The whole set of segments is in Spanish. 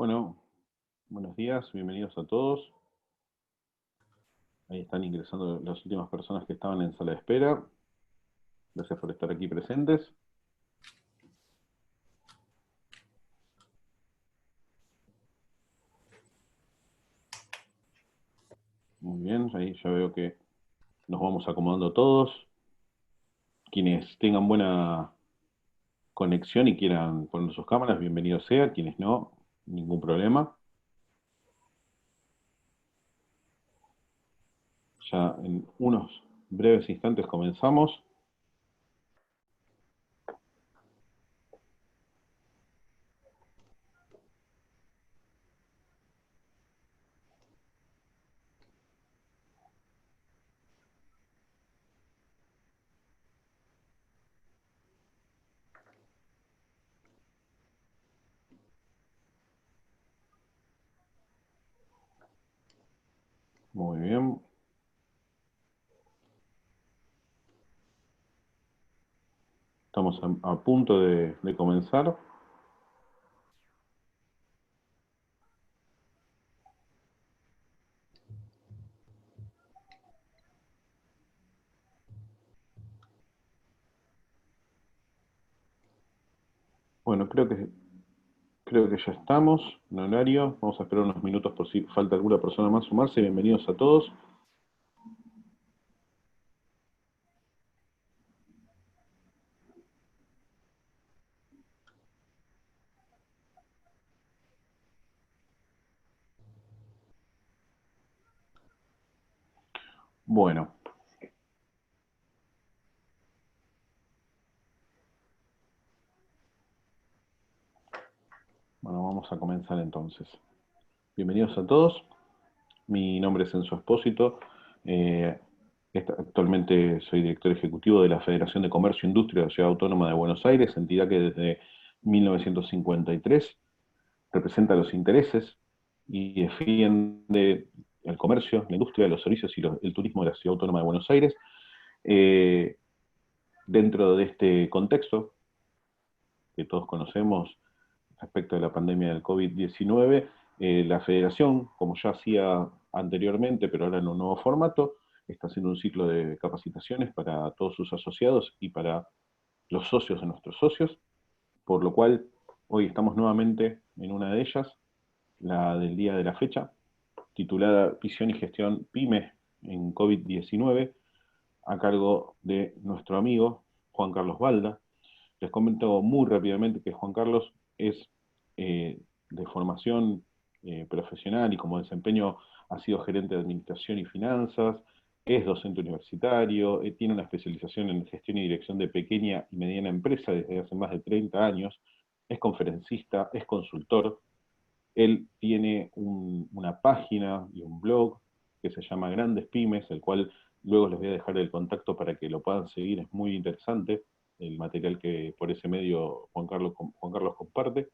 Bueno, buenos días, bienvenidos a todos. Ahí están ingresando las últimas personas que estaban en sala de espera. Gracias por estar aquí presentes. Muy bien, ahí ya veo que nos vamos acomodando todos. Quienes tengan buena conexión y quieran poner sus cámaras, bienvenido sea. Quienes no, ningún problema. Ya en unos breves instantes comenzamos. Muy bien. Estamos a punto de comenzar. Bueno, creo que ya estamos en horario. Vamos a esperar unos minutos por si falta alguna persona más sumarse. Bienvenidos a todos. Bueno, vamos a comenzar entonces. Bienvenidos a todos. Mi nombre es Enzo Espósito. Eh, Actualmente soy director ejecutivo de la Federación de Comercio e Industria de la Ciudad Autónoma de Buenos Aires, entidad que desde 1953 representa los intereses y defiende el comercio, la industria, los servicios y el turismo de la Ciudad Autónoma de Buenos Aires. Eh, Dentro de este contexto que todos conocemos respecto de la pandemia del COVID-19, la federación, como ya hacía anteriormente, pero ahora en un nuevo formato, está haciendo un ciclo de capacitaciones para todos sus asociados y para los socios de nuestros socios, por lo cual hoy estamos nuevamente en una de ellas, la del día de la fecha, titulada Visión y Gestión PYME en COVID-19, a cargo de nuestro amigo Juan Carlos Balda. Les comento muy rápidamente que Juan Carlos es de formación profesional y como desempeño ha sido gerente de administración y finanzas, es docente universitario, tiene una especialización en gestión y dirección de pequeña y mediana empresa desde hace más de 30 años, es conferencista, es consultor, él tiene una página y un blog que se llama Grandes Pymes, el cual luego les voy a dejar el contacto para que lo puedan seguir, es muy interesante el material que por ese medio Juan Carlos comparte.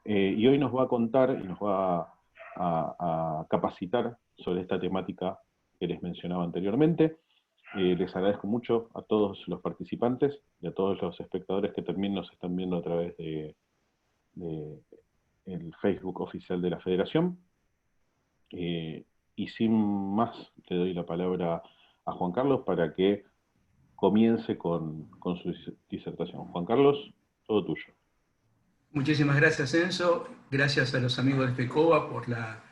Y hoy nos va a contar y nos va a capacitar sobre esta temática que les mencionaba anteriormente. Les agradezco mucho a todos los participantes y a todos los espectadores que también nos están viendo a través de el Facebook oficial de la Federación. Y sin más, le doy la palabra a Juan Carlos para que comience con su disertación. Juan Carlos, todo tuyo. Muchísimas gracias, Enzo. Gracias a los amigos de FECOBA por la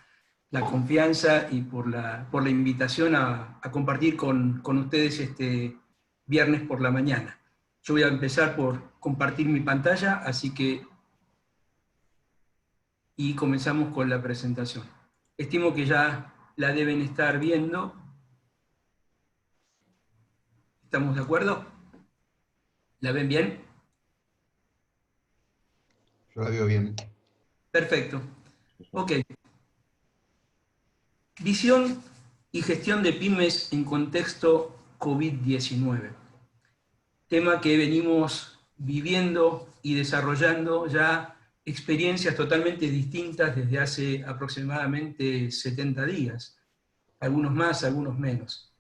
confianza y por la invitación a compartir con ustedes este viernes por la mañana. Yo voy a empezar por compartir mi pantalla, y comenzamos con la presentación. Estimo que ya la deben estar viendo. ¿Estamos de acuerdo? ¿La ven bien? Yo la veo bien. Perfecto. Ok. Visión y gestión de pymes en contexto COVID-19. Tema que venimos viviendo y desarrollando ya experiencias totalmente distintas desde hace aproximadamente 70 días, algunos más, algunos menos.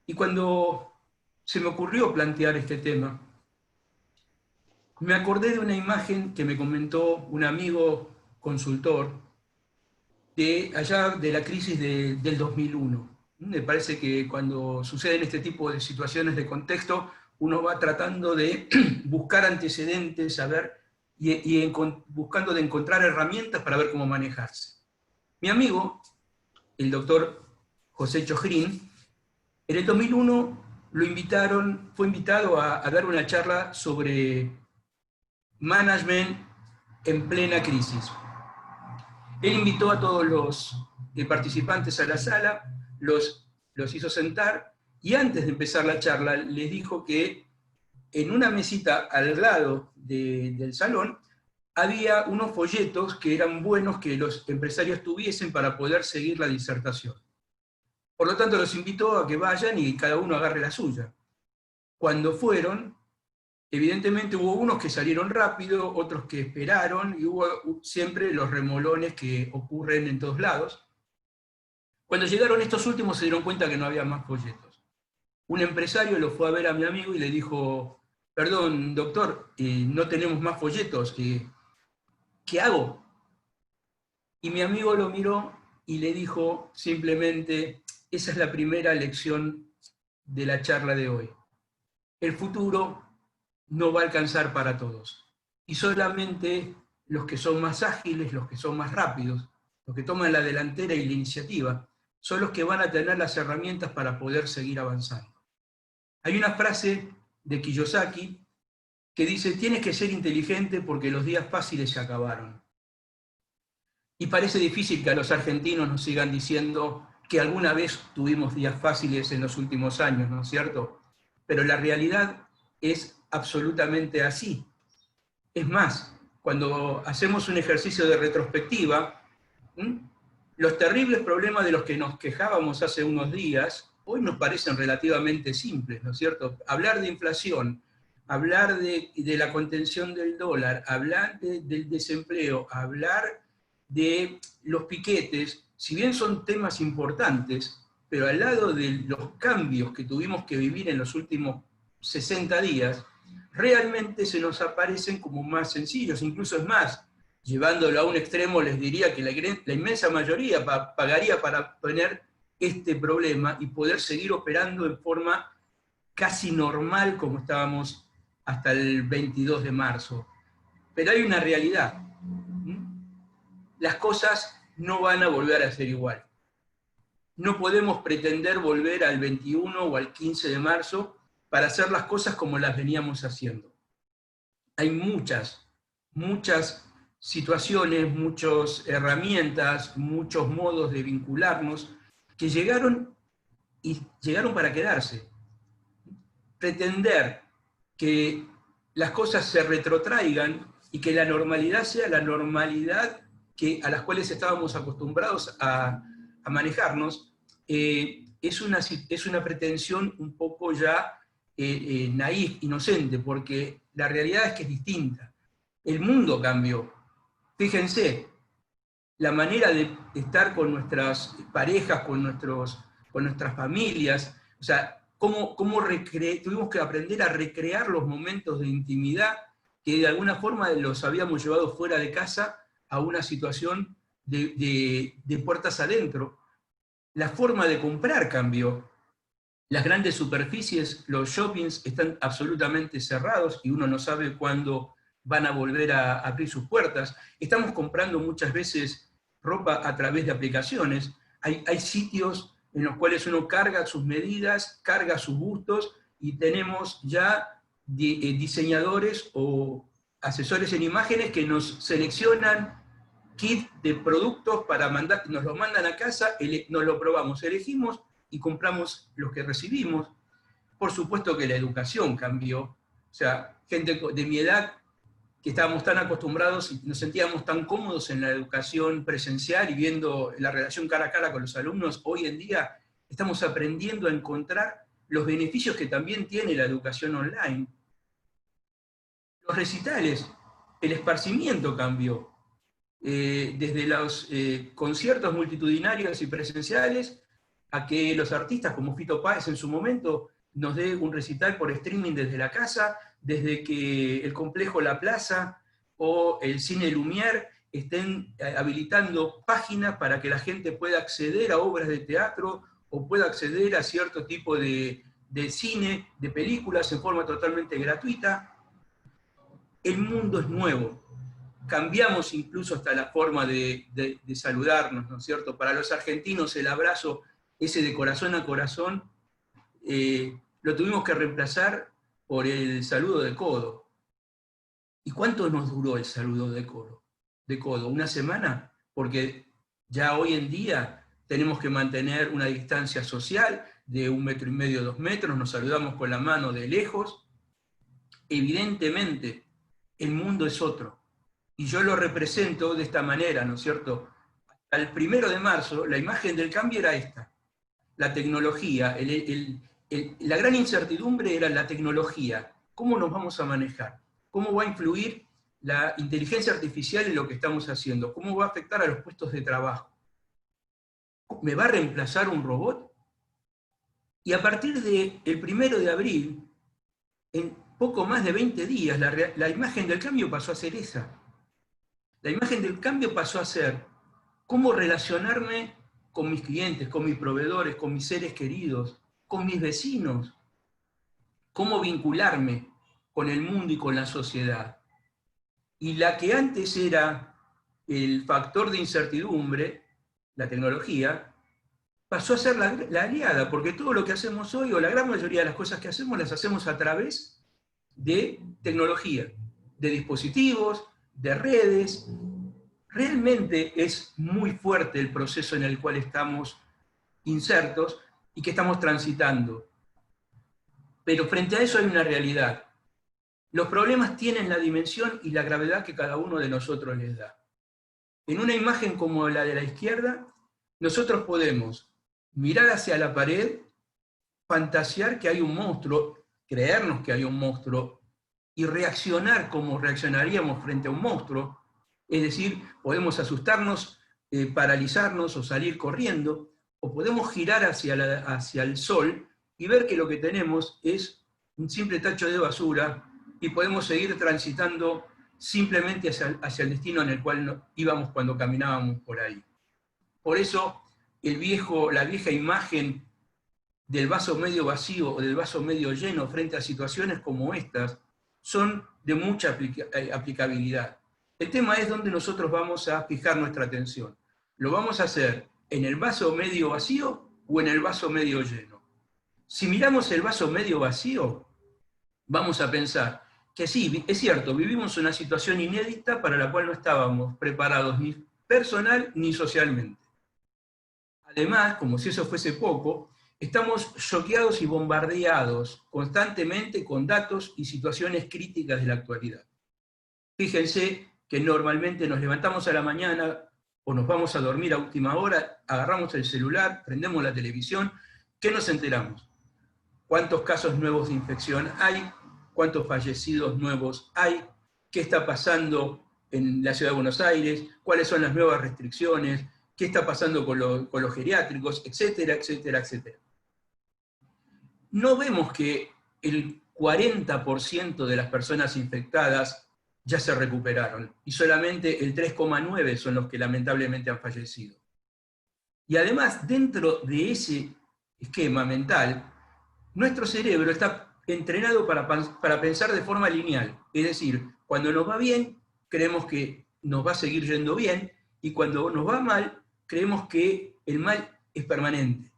Y cuando se me ocurrió plantear este tema, me acordé de una imagen que me comentó un amigo consultor de allá de la crisis del 2001. Me parece que cuando suceden este tipo de situaciones de contexto, uno va tratando de buscar antecedentes, saber, buscando de encontrar herramientas para ver cómo manejarse. Mi amigo, el doctor José Chojrin, en el 2001 fue invitado a dar una charla sobre management en plena crisis. Él invitó a todos los participantes a la sala, los hizo sentar, y antes de empezar la charla les dijo que en una mesita al lado del salón había unos folletos que eran buenos que los empresarios tuviesen para poder seguir la disertación. Por lo tanto, los invitó a que vayan y cada uno agarre la suya. Cuando fueron, evidentemente hubo unos que salieron rápido, otros que esperaron, y hubo siempre los remolones que ocurren en todos lados. Cuando llegaron estos últimos se dieron cuenta que no había más folletos. Un empresario lo fue a ver a mi amigo y le dijo: perdón, doctor, no tenemos más folletos, ¿qué hago? Y mi amigo lo miró y le dijo simplemente: esa es la primera lección de la charla de hoy. El futuro no va a alcanzar para todos. Y solamente los que son más ágiles, los que son más rápidos, los que toman la delantera y la iniciativa, son los que van a tener las herramientas para poder seguir avanzando. Hay una frase de Kiyosaki que dice: tienes que ser inteligente porque los días fáciles se acabaron. Y parece difícil que a los argentinos nos sigan diciendo que alguna vez tuvimos días fáciles en los últimos años, ¿no es cierto? Pero la realidad es absolutamente así. Es más, cuando hacemos un ejercicio de retrospectiva, los terribles problemas de los que nos quejábamos hace unos días, hoy nos parecen relativamente simples, ¿no es cierto? Hablar de inflación, hablar de la contención del dólar, hablar del desempleo, hablar de los piquetes, si bien son temas importantes, pero al lado de los cambios que tuvimos que vivir en los últimos 60 días, realmente se nos aparecen como más sencillos. Incluso es más, llevándolo a un extremo, les diría que la inmensa mayoría pagaría para tener este problema y poder seguir operando en forma casi normal como estábamos hasta el 22 de marzo. Pero hay una realidad. Las cosas no van a volver a ser igual. No podemos pretender volver al 21 o al 15 de marzo para hacer las cosas como las veníamos haciendo. Hay muchas situaciones, muchas herramientas, muchos modos de vincularnos que llegaron para quedarse. Pretender que las cosas se retrotraigan y que la normalidad sea la normalidad a las cuales estábamos acostumbrados a manejarnos, es una pretensión un poco ya naif, inocente, porque la realidad es que es distinta. El mundo cambió. Fíjense, la manera de estar con nuestras parejas, con nuestras familias, o sea, tuvimos que aprender a recrear los momentos de intimidad que de alguna forma los habíamos llevado fuera de casa a una situación de puertas adentro. La forma de comprar cambió. Las grandes superficies, los shoppings están absolutamente cerrados y uno no sabe cuándo van a volver a abrir sus puertas. Estamos comprando muchas veces ropa a través de aplicaciones. Hay sitios en los cuales uno carga sus medidas, carga sus gustos, y tenemos ya diseñadores o asesores en imágenes que nos seleccionan kit de productos para mandar, nos lo mandan a casa, nos lo probamos, elegimos y compramos los que recibimos. Por supuesto que la educación cambió. O sea, gente de mi edad que estábamos tan acostumbrados y nos sentíamos tan cómodos en la educación presencial y viendo la relación cara a cara con los alumnos, hoy en día estamos aprendiendo a encontrar los beneficios que también tiene la educación online. Los recitales, el esparcimiento cambió. Desde los conciertos multitudinarios y presenciales a que los artistas como Fito Páez en su momento nos dé un recital por streaming desde la casa, desde que el complejo La Plaza o el Cine Lumière estén habilitando páginas para que la gente pueda acceder a obras de teatro o pueda acceder a cierto tipo de cine, de películas en forma totalmente gratuita. El mundo es nuevo. Cambiamos incluso hasta la forma de saludarnos, ¿no es cierto? Para los argentinos el abrazo, ese de corazón a corazón, lo tuvimos que reemplazar por el saludo de codo. ¿Y cuánto nos duró el saludo de codo? ¿Una semana? Porque ya hoy en día tenemos que mantener una distancia social de 1,5 metros, 2 metros, nos saludamos con la mano de lejos. Evidentemente, el mundo es otro. Y yo lo represento de esta manera, ¿no es cierto? Al 1 de marzo, la imagen del cambio era esta. La tecnología, la gran incertidumbre era la tecnología. ¿Cómo nos vamos a manejar? ¿Cómo va a influir la inteligencia artificial en lo que estamos haciendo? ¿Cómo va a afectar a los puestos de trabajo? ¿Me va a reemplazar un robot? Y a partir del 1 de abril, en poco más de 20 días, la imagen del cambio pasó a ser esa. La imagen del cambio pasó a ser cómo relacionarme con mis clientes, con mis proveedores, con mis seres queridos, con mis vecinos, cómo vincularme con el mundo y con la sociedad. Y la que antes era el factor de incertidumbre, la tecnología, pasó a ser la aliada, porque todo lo que hacemos hoy, o la gran mayoría de las cosas que hacemos, las hacemos a través de tecnología, de dispositivos, de redes. Realmente es muy fuerte el proceso en el cual estamos insertos y que estamos transitando. Pero frente a eso hay una realidad. Los problemas tienen la dimensión y la gravedad que cada uno de nosotros les da. En una imagen como la de la izquierda, nosotros podemos mirar hacia la pared, fantasear que hay un monstruo, creernos que hay un monstruo, y reaccionar como reaccionaríamos frente a un monstruo, es decir, podemos asustarnos, paralizarnos o salir corriendo, o podemos girar hacia el sol y ver que lo que tenemos es un simple tacho de basura y podemos seguir transitando simplemente hacia el destino en el cual íbamos cuando caminábamos por ahí. Por eso la vieja imagen del vaso medio vacío o del vaso medio lleno frente a situaciones como estas son de mucha aplicabilidad. El tema es dónde nosotros vamos a fijar nuestra atención. ¿Lo vamos a hacer en el vaso medio vacío o en el vaso medio lleno? Si miramos el vaso medio vacío, vamos a pensar que sí, es cierto, vivimos una situación inédita para la cual no estábamos preparados ni personal ni socialmente. Además, como si eso fuese poco, estamos choqueados y bombardeados constantemente con datos y situaciones críticas de la actualidad. Fíjense que normalmente nos levantamos a la mañana o nos vamos a dormir a última hora, agarramos el celular, prendemos la televisión, ¿qué nos enteramos? ¿Cuántos casos nuevos de infección hay? ¿Cuántos fallecidos nuevos hay? ¿Qué está pasando en la Ciudad de Buenos Aires? ¿Cuáles son las nuevas restricciones? ¿Qué está pasando con los geriátricos? Etcétera, etcétera, etcétera. No vemos que el 40% de las personas infectadas ya se recuperaron y solamente el 3,9% son los que lamentablemente han fallecido. Y además, dentro de ese esquema mental, nuestro cerebro está entrenado para pensar de forma lineal. Es decir, cuando nos va bien, creemos que nos va a seguir yendo bien, y cuando nos va mal, creemos que el mal es permanente.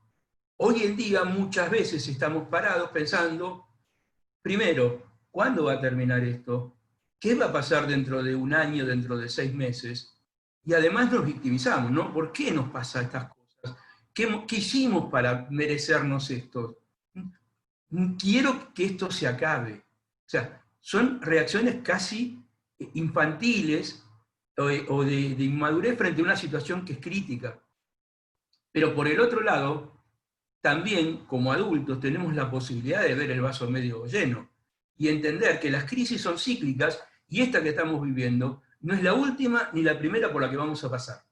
Hoy en día muchas veces estamos parados pensando, primero, ¿cuándo va a terminar esto? ¿Qué va a pasar dentro de un año, dentro de 6 meses? Y además nos victimizamos, ¿no? ¿Por qué nos pasa estas cosas? ¿Qué hicimos para merecernos esto? Quiero que esto se acabe. O sea, son reacciones casi infantiles o de inmadurez frente a una situación que es crítica. Pero por el otro lado, también como adultos tenemos la posibilidad de ver el vaso medio lleno y entender que las crisis son cíclicas y esta que estamos viviendo no es la última ni la primera por la que vamos a pasar.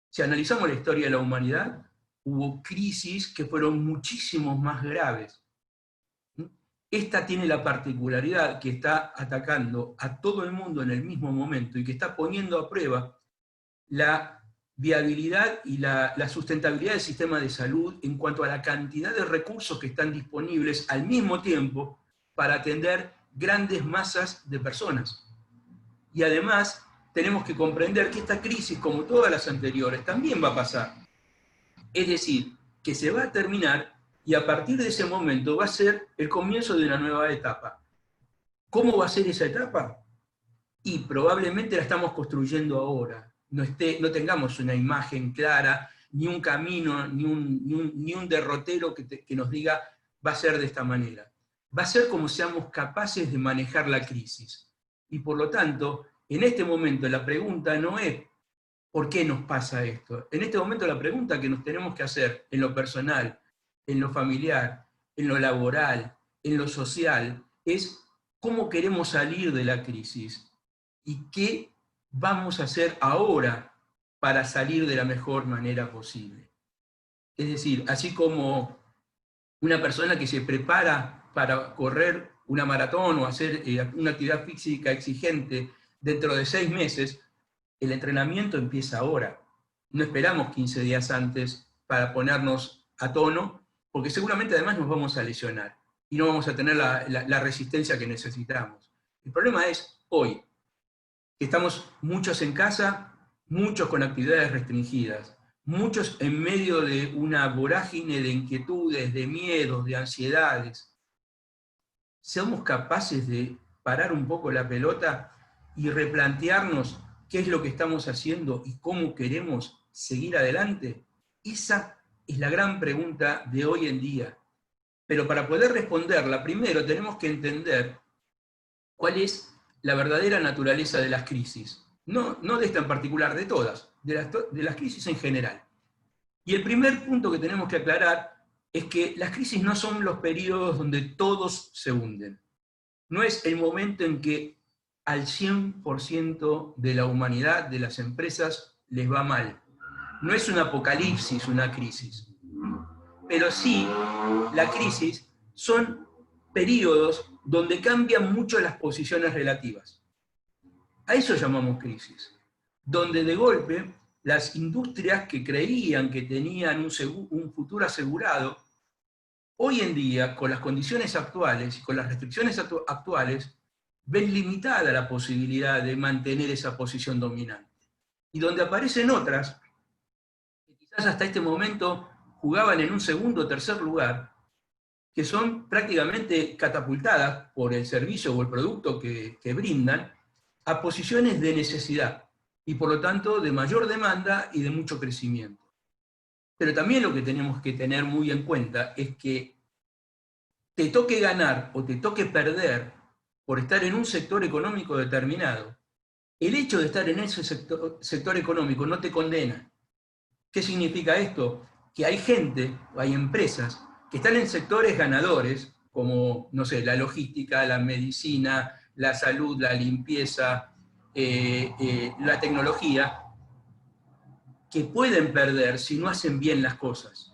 Si analizamos la historia de la humanidad, hubo crisis que fueron muchísimo más graves. Esta tiene la particularidad que está atacando a todo el mundo en el mismo momento y que está poniendo a prueba la viabilidad y la sustentabilidad del sistema de salud en cuanto a la cantidad de recursos que están disponibles al mismo tiempo para atender grandes masas de personas. Y además tenemos que comprender que esta crisis, como todas las anteriores, también va a pasar. Es decir, que se va a terminar y a partir de ese momento va a ser el comienzo de una nueva etapa. ¿Cómo va a ser esa etapa? Y probablemente la estamos construyendo ahora. No tengamos una imagen clara, ni un camino, ni un derrotero que nos diga va a ser de esta manera. Va a ser como seamos capaces de manejar la crisis. Y por lo tanto, en este momento la pregunta no es ¿por qué nos pasa esto? En este momento la pregunta que nos tenemos que hacer en lo personal, en lo familiar, en lo laboral, en lo social, es cómo queremos salir de la crisis y qué vamos a hacer ahora para salir de la mejor manera posible. Es decir, así como una persona que se prepara para correr una maratón o hacer una actividad física exigente dentro de 6 meses, el entrenamiento empieza ahora. No esperamos 15 días antes para ponernos a tono, porque seguramente además nos vamos a lesionar y no vamos a tener la resistencia que necesitamos. El problema es hoy, que estamos muchos en casa, muchos con actividades restringidas, muchos en medio de una vorágine de inquietudes, de miedos, de ansiedades. Seamos capaces de parar un poco la pelota y replantearnos qué es lo que estamos haciendo y cómo queremos seguir adelante. Esa es la gran pregunta de hoy en día. Pero para poder responderla, primero tenemos que entender cuál es la verdadera naturaleza de las crisis. No de esta en particular, de todas, de las crisis en general. Y el primer punto que tenemos que aclarar es que las crisis no son los periodos donde todos se hunden. No es el momento en que al 100% de la humanidad, de las empresas, les va mal. No es un apocalipsis, una crisis. Pero sí, la crisis son periodos donde cambian mucho las posiciones relativas. A eso llamamos crisis. Donde de golpe las industrias que creían que tenían un futuro asegurado, hoy en día, con las condiciones actuales y con las restricciones actuales, ven limitada la posibilidad de mantener esa posición dominante. Y donde aparecen otras, que quizás hasta este momento jugaban en un segundo o tercer lugar, que son prácticamente catapultadas por el servicio o el producto que brindan a posiciones de necesidad y por lo tanto de mayor demanda y de mucho crecimiento. Pero también lo que tenemos que tener muy en cuenta es que te toque ganar o te toque perder por estar en un sector económico determinado, el hecho de estar en ese sector económico no te condena. ¿Qué significa esto? Que hay gente, hay empresas que están en sectores ganadores, como, no sé, la logística, la medicina, la salud, la limpieza, la tecnología, que pueden perder si no hacen bien las cosas.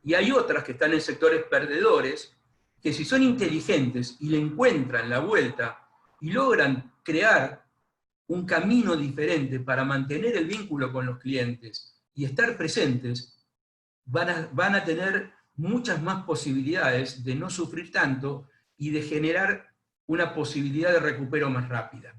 Y hay otras que están en sectores perdedores, que si son inteligentes y le encuentran la vuelta y logran crear un camino diferente para mantener el vínculo con los clientes y estar presentes, van a tener muchas más posibilidades de no sufrir tanto y de generar una posibilidad de recupero más rápida.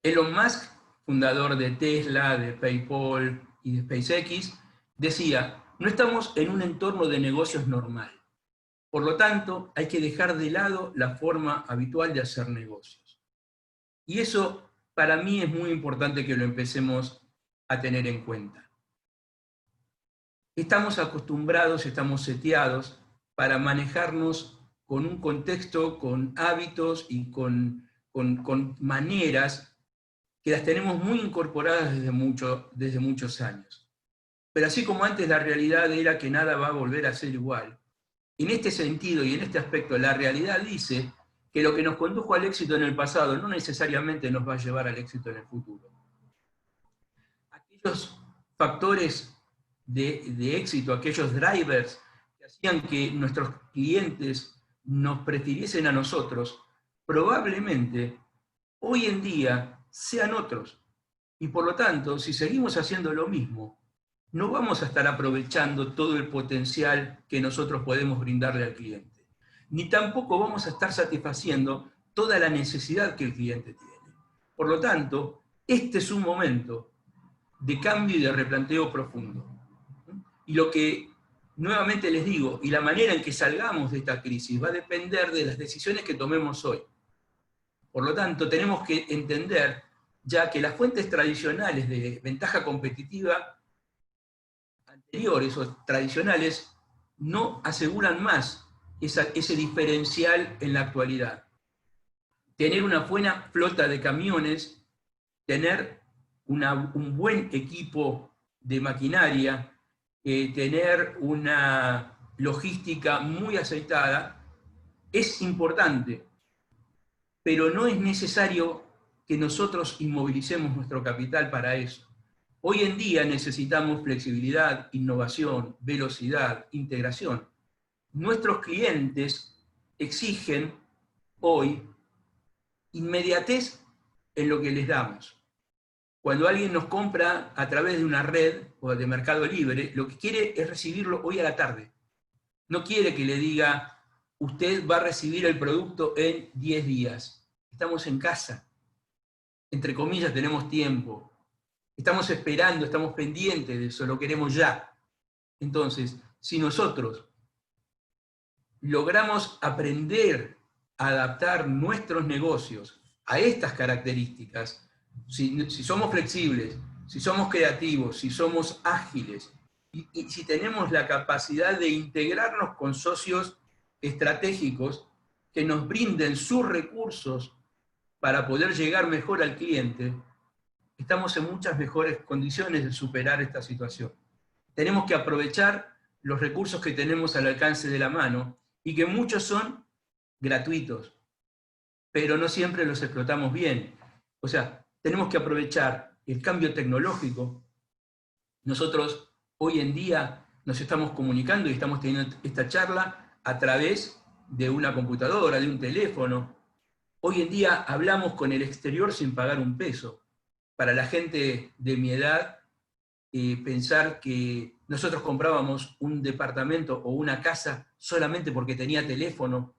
Elon Musk, fundador de Tesla, de PayPal y de SpaceX, decía, no estamos en un entorno de negocios normal. Por lo tanto, hay que dejar de lado la forma habitual de hacer negocios. Y eso, para mí, es muy importante que lo empecemos a tener en cuenta. Estamos acostumbrados, estamos seteados para manejarnos con un contexto, con hábitos y con maneras que las tenemos muy incorporadas desde muchos años. Pero así como antes la realidad era que nada va a volver a ser igual, en este sentido y en este aspecto la realidad dice que lo que nos condujo al éxito en el pasado no necesariamente nos va a llevar al éxito en el futuro. Aquellos factores de éxito, aquellos drivers que hacían que nuestros clientes nos prefiriesen a nosotros, probablemente hoy en día sean otros. Y por lo tanto, si seguimos haciendo lo mismo, no vamos a estar aprovechando todo el potencial que nosotros podemos brindarle al cliente, ni tampoco vamos a estar satisfaciendo toda la necesidad que el cliente tiene. Por lo tanto, este es un momento de cambio y de replanteo profundo. Y lo que nuevamente les digo, y la manera en que salgamos de esta crisis va a depender de las decisiones que tomemos hoy. Por lo tanto, tenemos que entender ya que las fuentes tradicionales de ventaja competitiva anteriores o tradicionales no aseguran más ese diferencial en la actualidad. Tener una buena flota de camiones, tener un buen equipo de maquinaria, tener una logística muy aceitada, es importante, pero no es necesario que nosotros inmovilicemos nuestro capital para eso. Hoy en día necesitamos flexibilidad, innovación, velocidad, integración. Nuestros clientes exigen hoy inmediatez en lo que les damos. Cuando alguien nos compra a través de una red o de Mercado Libre, lo que quiere es recibirlo hoy a la tarde. No quiere que le diga, usted va a recibir el producto en 10 días. Estamos en casa. Entre comillas, tenemos tiempo. Estamos esperando, estamos pendientes de eso, lo queremos ya. Entonces, si nosotros logramos aprender a adaptar nuestros negocios a estas características, si somos flexibles, si somos creativos, si somos ágiles, y si tenemos la capacidad de integrarnos con socios estratégicos que nos brinden sus recursos para poder llegar mejor al cliente, estamos en muchas mejores condiciones de superar esta situación. Tenemos que aprovechar los recursos que tenemos al alcance de la mano y que muchos son gratuitos, pero no siempre los explotamos bien. O sea, tenemos que aprovechar el cambio tecnológico. Nosotros hoy en día nos estamos comunicando y estamos teniendo esta charla a través de una computadora, de un teléfono. Hoy en día hablamos con el exterior sin pagar un peso. Para la gente de mi edad, pensar que nosotros comprábamos un departamento o una casa solamente porque tenía teléfono,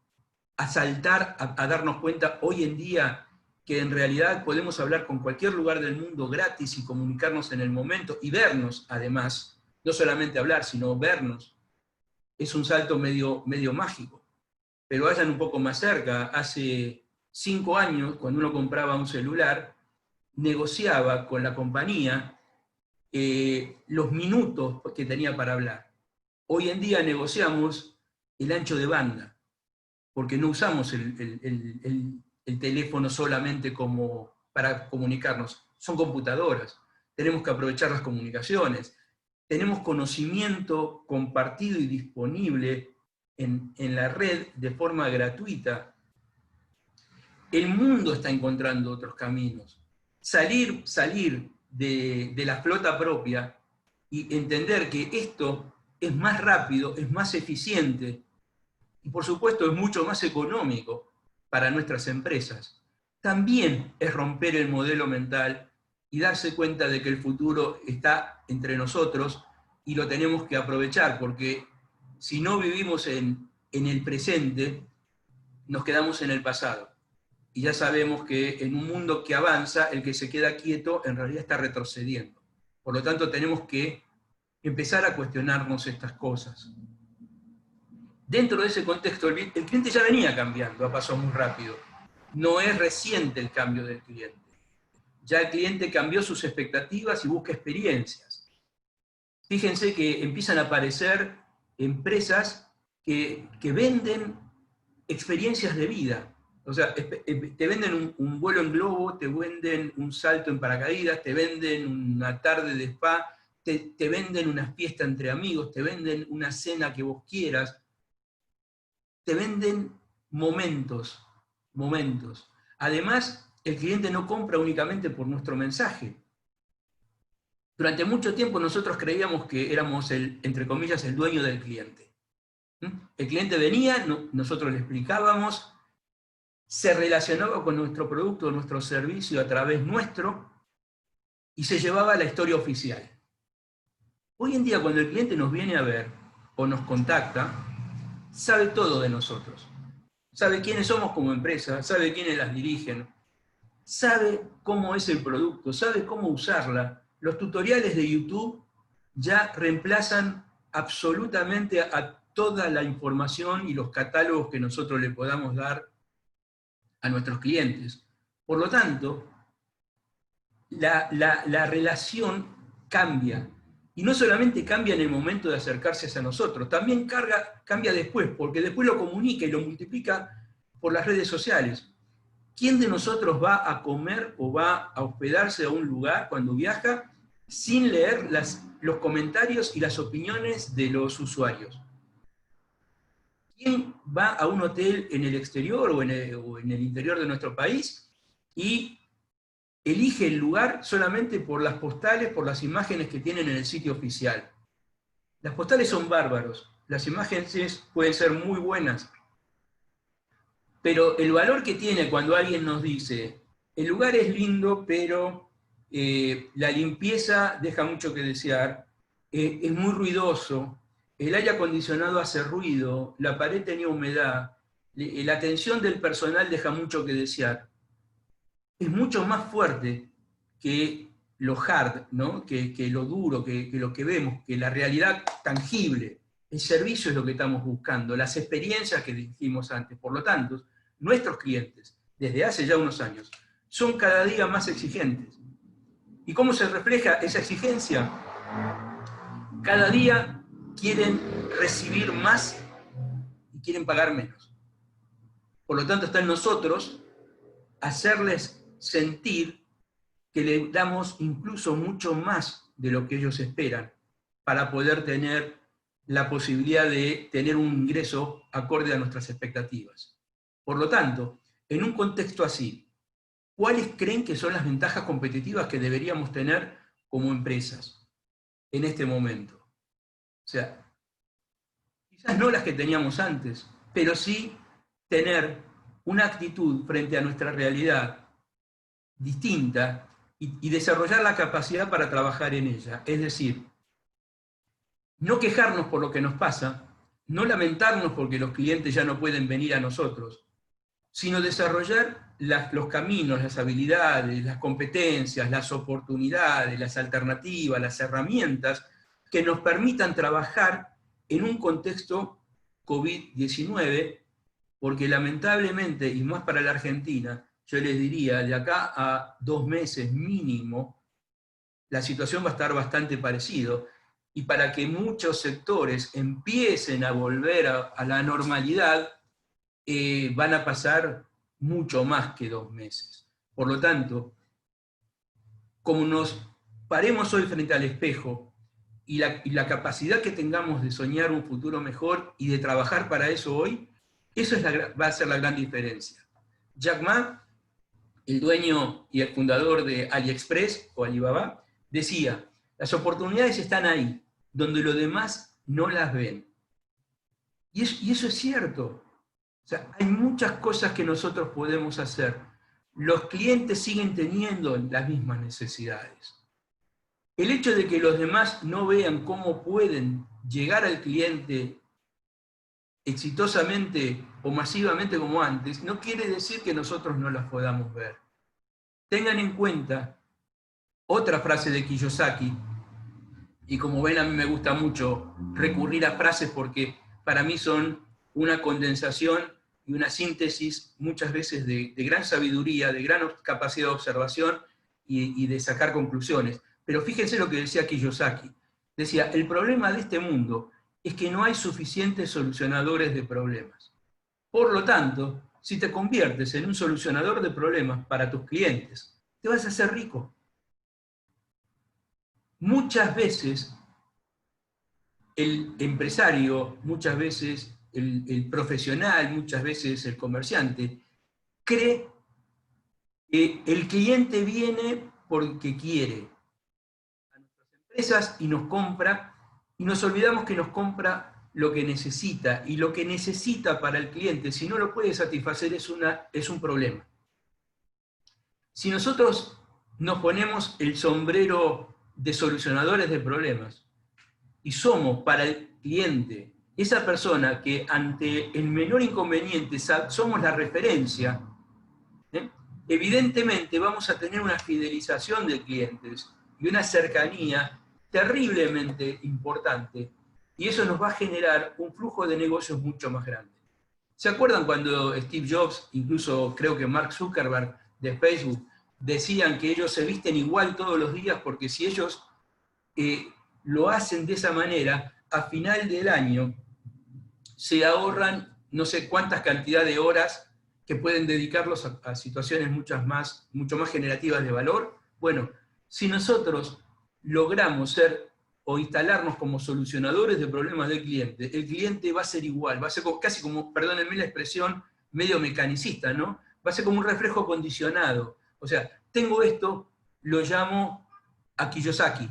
a saltar a darnos cuenta hoy en día que en realidad podemos hablar con cualquier lugar del mundo gratis y comunicarnos en el momento y vernos además, no solamente hablar, sino vernos, es un salto medio mágico. Pero vayan un poco más cerca, hace 5 años, cuando uno compraba un celular, negociaba con la compañía los minutos que tenía para hablar. Hoy en día negociamos el ancho de banda, porque no usamos el teléfono solamente como para comunicarnos, son computadoras, tenemos que aprovechar las comunicaciones, tenemos conocimiento compartido y disponible en la red de forma gratuita. El mundo está encontrando otros caminos. Salir de la flota propia y entender que esto es más rápido, es más eficiente y por supuesto es mucho más económico para nuestras empresas. También es romper el modelo mental y darse cuenta de que el futuro está entre nosotros y lo tenemos que aprovechar, porque si no vivimos en el presente, nos quedamos en el pasado. Y ya sabemos que en un mundo que avanza, el que se queda quieto en realidad está retrocediendo. Por lo tanto, tenemos que empezar a cuestionarnos estas cosas. Dentro de ese contexto, el cliente ya venía cambiando a paso muy rápido. No es reciente el cambio del cliente. Ya el cliente cambió sus expectativas y busca experiencias. Fíjense que empiezan a aparecer empresas que venden experiencias de vida. O sea, te venden un vuelo en globo, te venden un salto en paracaídas, te venden una tarde de spa, te venden una fiesta entre amigos, te venden una cena que vos quieras, te venden momentos. Además, el cliente no compra únicamente por nuestro mensaje. Durante mucho tiempo nosotros creíamos que éramos, entre comillas, el dueño del cliente. El cliente venía, nosotros le explicábamos, se relacionaba con nuestro producto, nuestro servicio a través nuestro, y se llevaba la historia oficial. Hoy en día, cuando el cliente nos viene a ver o nos contacta, sabe todo de nosotros. Sabe quiénes somos como empresa, sabe quiénes las dirigen, sabe cómo es el producto, sabe cómo usarla. Los tutoriales de YouTube ya reemplazan absolutamente a toda la información y los catálogos que nosotros le podamos dar a nuestros clientes. Por lo tanto, la relación cambia. Y no solamente cambia en el momento de acercarse a nosotros, también cambia después, porque después lo comunica y lo multiplica por las redes sociales. ¿Quién de nosotros va a comer o va a hospedarse a un lugar cuando viaja sin leer los comentarios y las opiniones de los usuarios? ¿Quién va a un hotel en el exterior o en el interior de nuestro país y elige el lugar solamente por las postales, por las imágenes que tienen en el sitio oficial? Las postales son bárbaros, las imágenes pueden ser muy buenas, pero el valor que tiene cuando alguien nos dice, el lugar es lindo, pero la limpieza deja mucho que desear, es muy ruidoso, el aire acondicionado hace ruido, la pared tenía humedad, la atención del personal deja mucho que desear. Es mucho más fuerte que lo hard, ¿no? que lo duro, que lo que vemos, que la realidad tangible. El servicio es lo que estamos buscando, las experiencias que dijimos antes. Por lo tanto, nuestros clientes, desde hace ya unos años, son cada día más exigentes. ¿Y cómo se refleja esa exigencia? Cada día quieren recibir más y quieren pagar menos. Por lo tanto, está en nosotros hacerles sentir que le damos incluso mucho más de lo que ellos esperan para poder tener la posibilidad de tener un ingreso acorde a nuestras expectativas. Por lo tanto, en un contexto así, ¿cuáles creen que son las ventajas competitivas que deberíamos tener como empresas en este momento? O sea, quizás no las que teníamos antes, pero sí tener una actitud frente a nuestra realidad distinta y desarrollar la capacidad para trabajar en ella. Es decir, no quejarnos por lo que nos pasa, no lamentarnos porque los clientes ya no pueden venir a nosotros, sino desarrollar los caminos, las habilidades, las competencias, las oportunidades, las alternativas, las herramientas que nos permitan trabajar en un contexto COVID-19, porque lamentablemente, y más para la Argentina, yo les diría, de acá a 2 meses mínimo, la situación va a estar bastante parecido, y para que muchos sectores empiecen a volver a la normalidad, van a pasar mucho más que 2 meses. Por lo tanto, como nos paremos hoy frente al espejo y la capacidad que tengamos de soñar un futuro mejor y de trabajar para eso hoy, eso va a ser la gran diferencia. Jack Ma, el dueño y el fundador de AliExpress o Alibaba, decía, las oportunidades están ahí, donde los demás no las ven. Y eso es cierto. O sea, hay muchas cosas que nosotros podemos hacer. Los clientes siguen teniendo las mismas necesidades. El hecho de que los demás no vean cómo pueden llegar al cliente exitosamente o masivamente como antes, no quiere decir que nosotros no las podamos ver. Tengan en cuenta otra frase de Kiyosaki, y como ven a mí me gusta mucho recurrir a frases porque para mí son una condensación y una síntesis muchas veces de gran sabiduría, de gran capacidad de observación y de sacar conclusiones. Pero fíjense lo que decía Kiyosaki. Decía, el problema de este mundo es que no hay suficientes solucionadores de problemas. Por lo tanto, si te conviertes en un solucionador de problemas para tus clientes, te vas a hacer rico. Muchas veces el empresario, muchas veces el profesional, muchas veces el comerciante, cree que el cliente viene porque quiere a nuestras empresas y nos compra, y nos olvidamos que nos compra lo que necesita, y lo que necesita para el cliente, si no lo puede satisfacer, es un problema. Si nosotros nos ponemos el sombrero de solucionadores de problemas y somos para el cliente esa persona que ante el menor inconveniente somos la referencia, ¿eh? Evidentemente vamos a tener una fidelización de clientes y una cercanía terriblemente importante, y eso nos va a generar un flujo de negocios mucho más grande. ¿Se acuerdan cuando Steve Jobs, incluso creo que Mark Zuckerberg de Facebook, decían que ellos se visten igual todos los días porque si ellos lo hacen de esa manera, a final del año se ahorran no sé cuántas cantidad de horas que pueden dedicarlos a situaciones mucho más generativas de valor? Bueno, si nosotros logramos ser o instalarnos como solucionadores de problemas del cliente, el cliente va a ser igual, va a ser casi como, perdónenme la expresión, medio mecanicista, ¿no? Va a ser como un reflejo condicionado. O sea, tengo esto, lo llamo a Kiyosaki.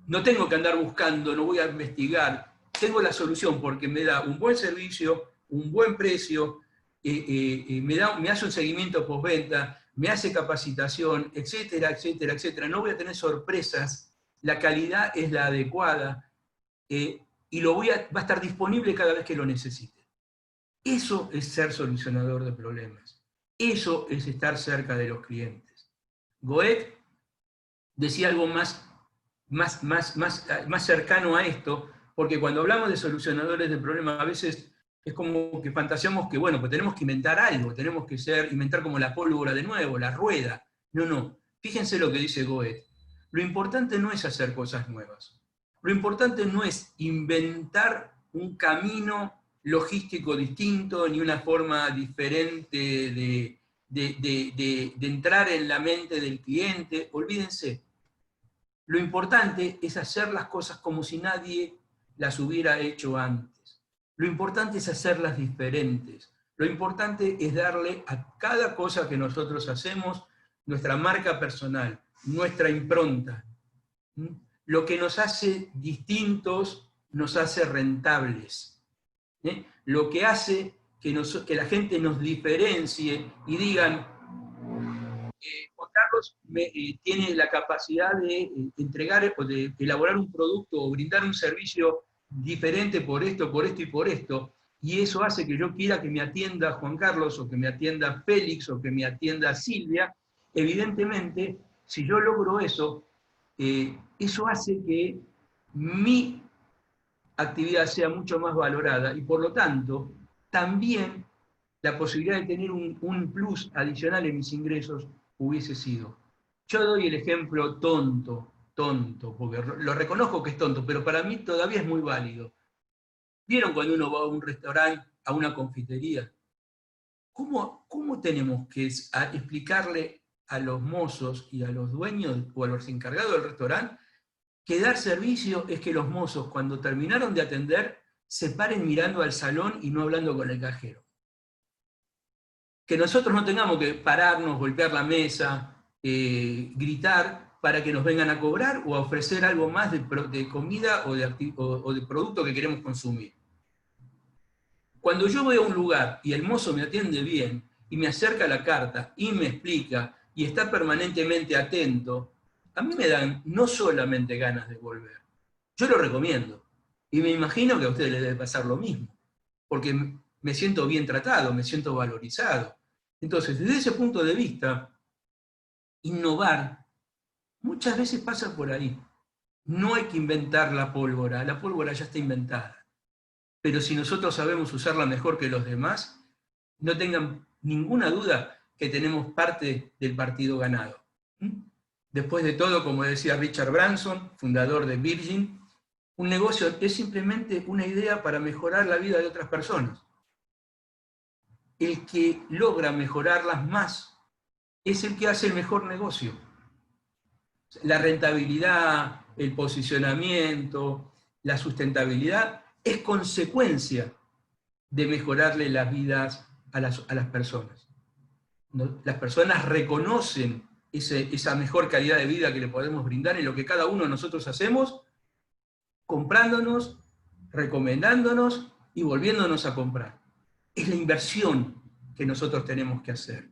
No tengo que andar buscando, no voy a investigar, tengo la solución porque me da un buen servicio, un buen precio, me hace un seguimiento postventa, me hace capacitación, etcétera, etcétera, etcétera. No voy a tener sorpresas, la calidad es la adecuada y va a estar disponible cada vez que lo necesite. Eso es ser solucionador de problemas. Eso es estar cerca de los clientes. Goethe decía algo más cercano a esto, porque cuando hablamos de solucionadores de problemas, a veces es como que fantaseamos que, bueno, pues tenemos que inventar algo, tenemos que inventar como la pólvora de nuevo, la rueda. No, no. Fíjense lo que dice Goethe. Lo importante no es hacer cosas nuevas. Lo importante no es inventar un camino logístico distinto, ni una forma diferente de entrar en la mente del cliente. Olvídense. Lo importante es hacer las cosas como si nadie las hubiera hecho antes. Lo importante es hacerlas diferentes. Lo importante es darle a cada cosa que nosotros hacemos nuestra marca personal, nuestra impronta. Lo que nos hace distintos nos hace rentables. Lo que hace que la gente nos diferencie y digan, Juan Carlos tiene la capacidad de entregar o de elaborar un producto o brindar un servicio diferente por esto y por esto, y eso hace que yo quiera que me atienda Juan Carlos, o que me atienda Félix, o que me atienda Silvia. Evidentemente, si yo logro eso, eso hace que mi actividad sea mucho más valorada, y por lo tanto, también la posibilidad de tener un plus adicional en mis ingresos hubiese sido. Yo doy el ejemplo tonto, porque lo reconozco que es tonto, pero para mí todavía es muy válido. ¿Vieron cuando uno va a un restaurante, a una confitería? ¿Cómo tenemos que explicarle a los mozos y a los dueños o a los encargados del restaurante que dar servicio es que los mozos, cuando terminaron de atender, se paren mirando al salón y no hablando con el cajero? Que nosotros no tengamos que pararnos, golpear la mesa, gritar para que nos vengan a cobrar o a ofrecer algo más de comida o de producto que queremos consumir. Cuando yo voy a un lugar y el mozo me atiende bien y me acerca la carta y me explica y está permanentemente atento, a mí me dan no solamente ganas de volver, yo lo recomiendo. Y me imagino que a ustedes les debe pasar lo mismo, porque me siento bien tratado, me siento valorizado. Entonces, desde ese punto de vista, innovar muchas veces pasa por ahí. No hay que inventar la pólvora ya está inventada. Pero si nosotros sabemos usarla mejor que los demás, no tengan ninguna duda que tenemos parte del partido ganado. Después de todo, como decía Richard Branson, fundador de Virgin, un negocio es simplemente una idea para mejorar la vida de otras personas. El que logra mejorarlas más es el que hace el mejor negocio. La rentabilidad, el posicionamiento, la sustentabilidad es consecuencia de mejorarle las vidas a las personas. Las personas reconocen esa mejor calidad de vida que le podemos brindar en lo que cada uno de nosotros hacemos, comprándonos, recomendándonos y volviéndonos a comprar. Es la inversión que nosotros tenemos que hacer.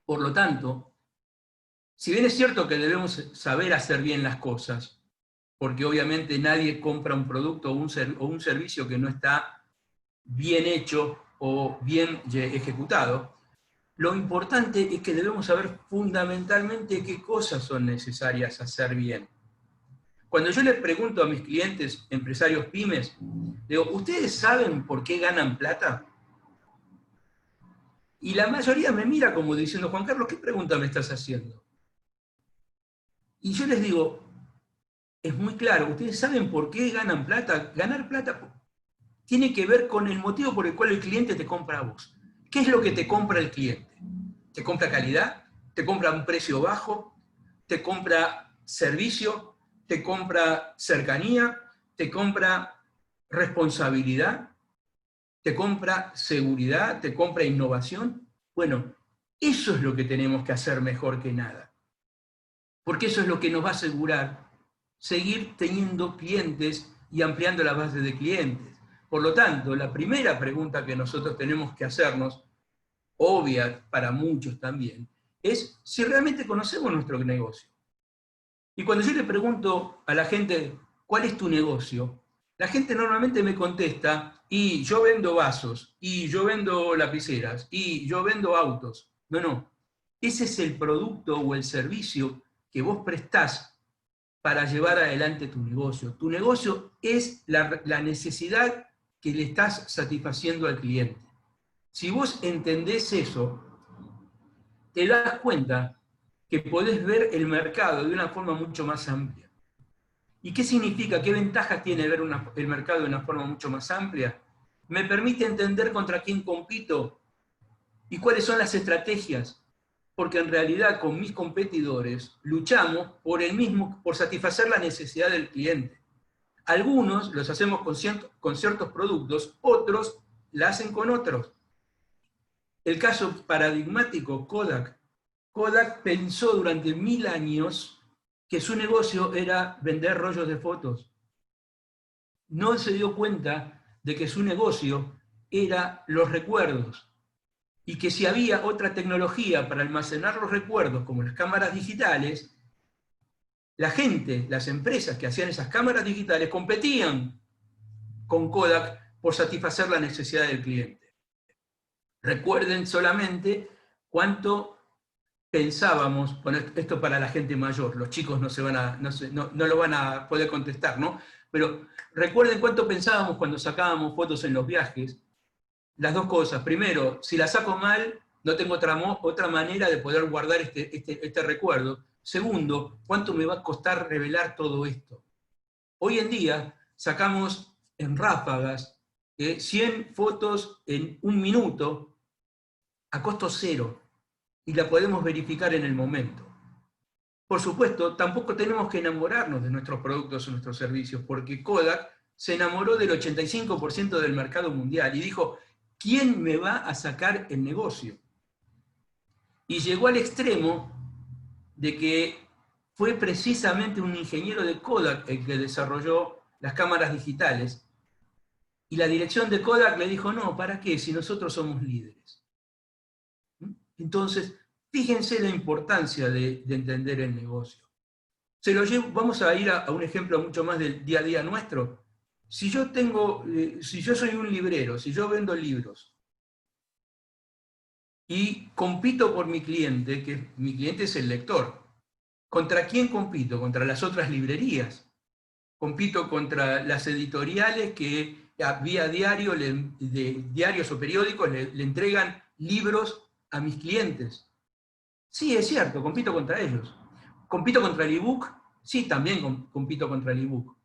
Por lo tanto, Si bien es cierto que debemos saber hacer bien las cosas, porque obviamente nadie compra un producto o un servicio que no está bien hecho o bien ejecutado, lo importante es que debemos saber fundamentalmente qué cosas son necesarias hacer bien. Cuando yo les pregunto a mis clientes, empresarios pymes, digo, ¿ustedes saben por qué ganan plata? Y la mayoría me mira como diciendo, Juan Carlos, ¿qué pregunta me estás haciendo? Y yo les digo, es muy claro, ¿ustedes saben por qué ganan plata? Ganar plata tiene que ver con el motivo por el cual el cliente te compra a vos. ¿Qué es lo que te compra el cliente? ¿Te compra calidad? ¿Te compra un precio bajo? ¿Te compra servicio? ¿Te compra cercanía? ¿Te compra responsabilidad? ¿Te compra seguridad? ¿Te compra innovación? Bueno, eso es lo que tenemos que hacer mejor que nada. Porque eso es lo que nos va a asegurar seguir teniendo clientes y ampliando la base de clientes. Por lo tanto, la primera pregunta que nosotros tenemos que hacernos, obvia para muchos también, es si realmente conocemos nuestro negocio. Y cuando yo le pregunto a la gente, ¿cuál es tu negocio? La gente normalmente me contesta, y yo vendo vasos, y yo vendo lapiceras, y yo vendo autos. No, no. Ese es el producto o el servicio que vos prestás para llevar adelante tu negocio. Tu negocio es la necesidad que le estás satisfaciendo al cliente. Si vos entendés eso, te das cuenta que podés ver el mercado de una forma mucho más amplia. ¿Y qué significa? ¿Qué ventajas tiene ver el mercado de una forma mucho más amplia? Me permite entender contra quién compito y cuáles son las estrategias, porque en realidad con mis competidores luchamos por satisfacer la necesidad del cliente. Algunos los hacemos con ciertos productos, otros la hacen con otros. El caso paradigmático, Kodak. Kodak pensó durante 1000 años que su negocio era vender rollos de fotos. No se dio cuenta de que su negocio era los recuerdos y que si había otra tecnología para almacenar los recuerdos, como las cámaras digitales, la gente, las empresas que hacían esas cámaras digitales competían con Kodak por satisfacer la necesidad del cliente. Recuerden solamente cuánto pensábamos, bueno, esto para la gente mayor, los chicos no lo van a poder contestar, ¿no? Pero recuerden cuánto pensábamos cuando sacábamos fotos en los viajes. Las dos cosas. Primero, si la saco mal, no tengo otra manera de poder guardar este recuerdo. Segundo, ¿cuánto me va a costar revelar todo esto? Hoy en día sacamos en ráfagas 100 fotos en un minuto a costo cero y la podemos verificar en el momento. Por supuesto, tampoco tenemos que enamorarnos de nuestros productos o nuestros servicios, porque Kodak se enamoró del 85% del mercado mundial y dijo, ¿quién me va a sacar el negocio? Y llegó al extremo de que fue precisamente un ingeniero de Kodak el que desarrolló las cámaras digitales, y la dirección de Kodak le dijo, no, ¿para qué? Si nosotros somos líderes. Entonces, fíjense la importancia de entender el negocio. Vamos a ir a un ejemplo mucho más del día a día nuestro. Si yo soy un librero, si yo vendo libros y compito por mi cliente, que mi cliente es el lector, ¿contra quién compito? Contra las otras librerías. Compito contra las editoriales que vía diario, de diarios o periódicos, le entregan libros a mis clientes. Sí, es cierto, compito contra ellos. ¿Compito contra el ebook? Sí, también compito contra el ebook.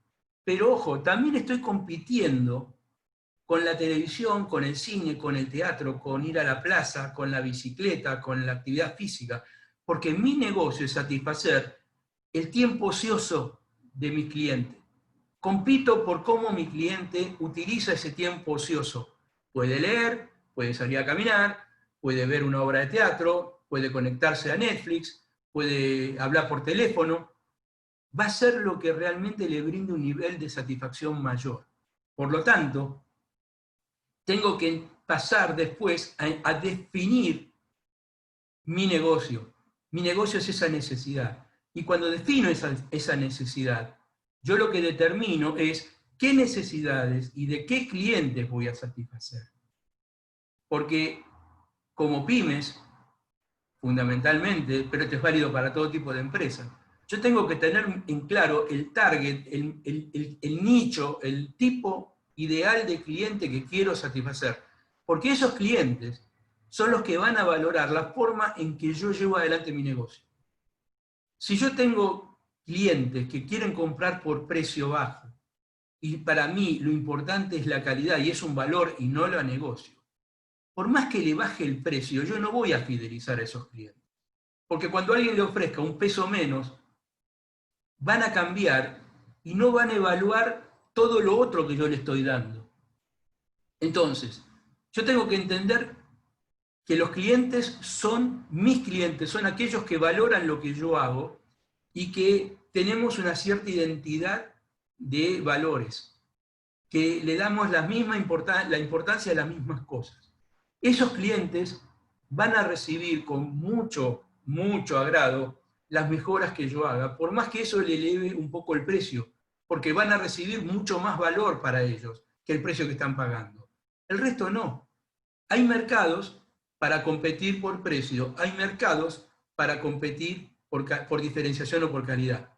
Pero ojo, también estoy compitiendo con la televisión, con el cine, con el teatro, con ir a la plaza, con la bicicleta, con la actividad física, porque mi negocio es satisfacer el tiempo ocioso de mi cliente. Compito por cómo mi cliente utiliza ese tiempo ocioso. Puede leer, puede salir a caminar, puede ver una obra de teatro, puede conectarse a Netflix, puede hablar por teléfono. Va a ser lo que realmente le brinde un nivel de satisfacción mayor. Por lo tanto, tengo que pasar después a definir mi negocio. Mi negocio es esa necesidad. Y cuando defino esa necesidad, yo lo que determino es qué necesidades y de qué clientes voy a satisfacer. Porque como pymes, fundamentalmente, pero esto es válido para todo tipo de empresas, yo tengo que tener en claro el target, el nicho, el tipo ideal de cliente que quiero satisfacer. Porque esos clientes son los que van a valorar la forma en que yo llevo adelante mi negocio. Si yo tengo clientes que quieren comprar por precio bajo, y para mí lo importante es la calidad y es un valor y no lo negocio, por más que le baje el precio, yo no voy a fidelizar a esos clientes. Porque cuando alguien le ofrezca un peso menos, van a cambiar y no van a evaluar todo lo otro que yo le estoy dando. Entonces, yo tengo que entender que los clientes son mis clientes, son aquellos que valoran lo que yo hago y que tenemos una cierta identidad de valores, que le damos la importancia a las mismas cosas. Esos clientes van a recibir con mucho, mucho agrado las mejoras que yo haga, por más que eso le eleve un poco el precio, porque van a recibir mucho más valor para ellos que el precio que están pagando. El resto no. Hay mercados para competir por precio, hay mercados para competir por diferenciación o por calidad.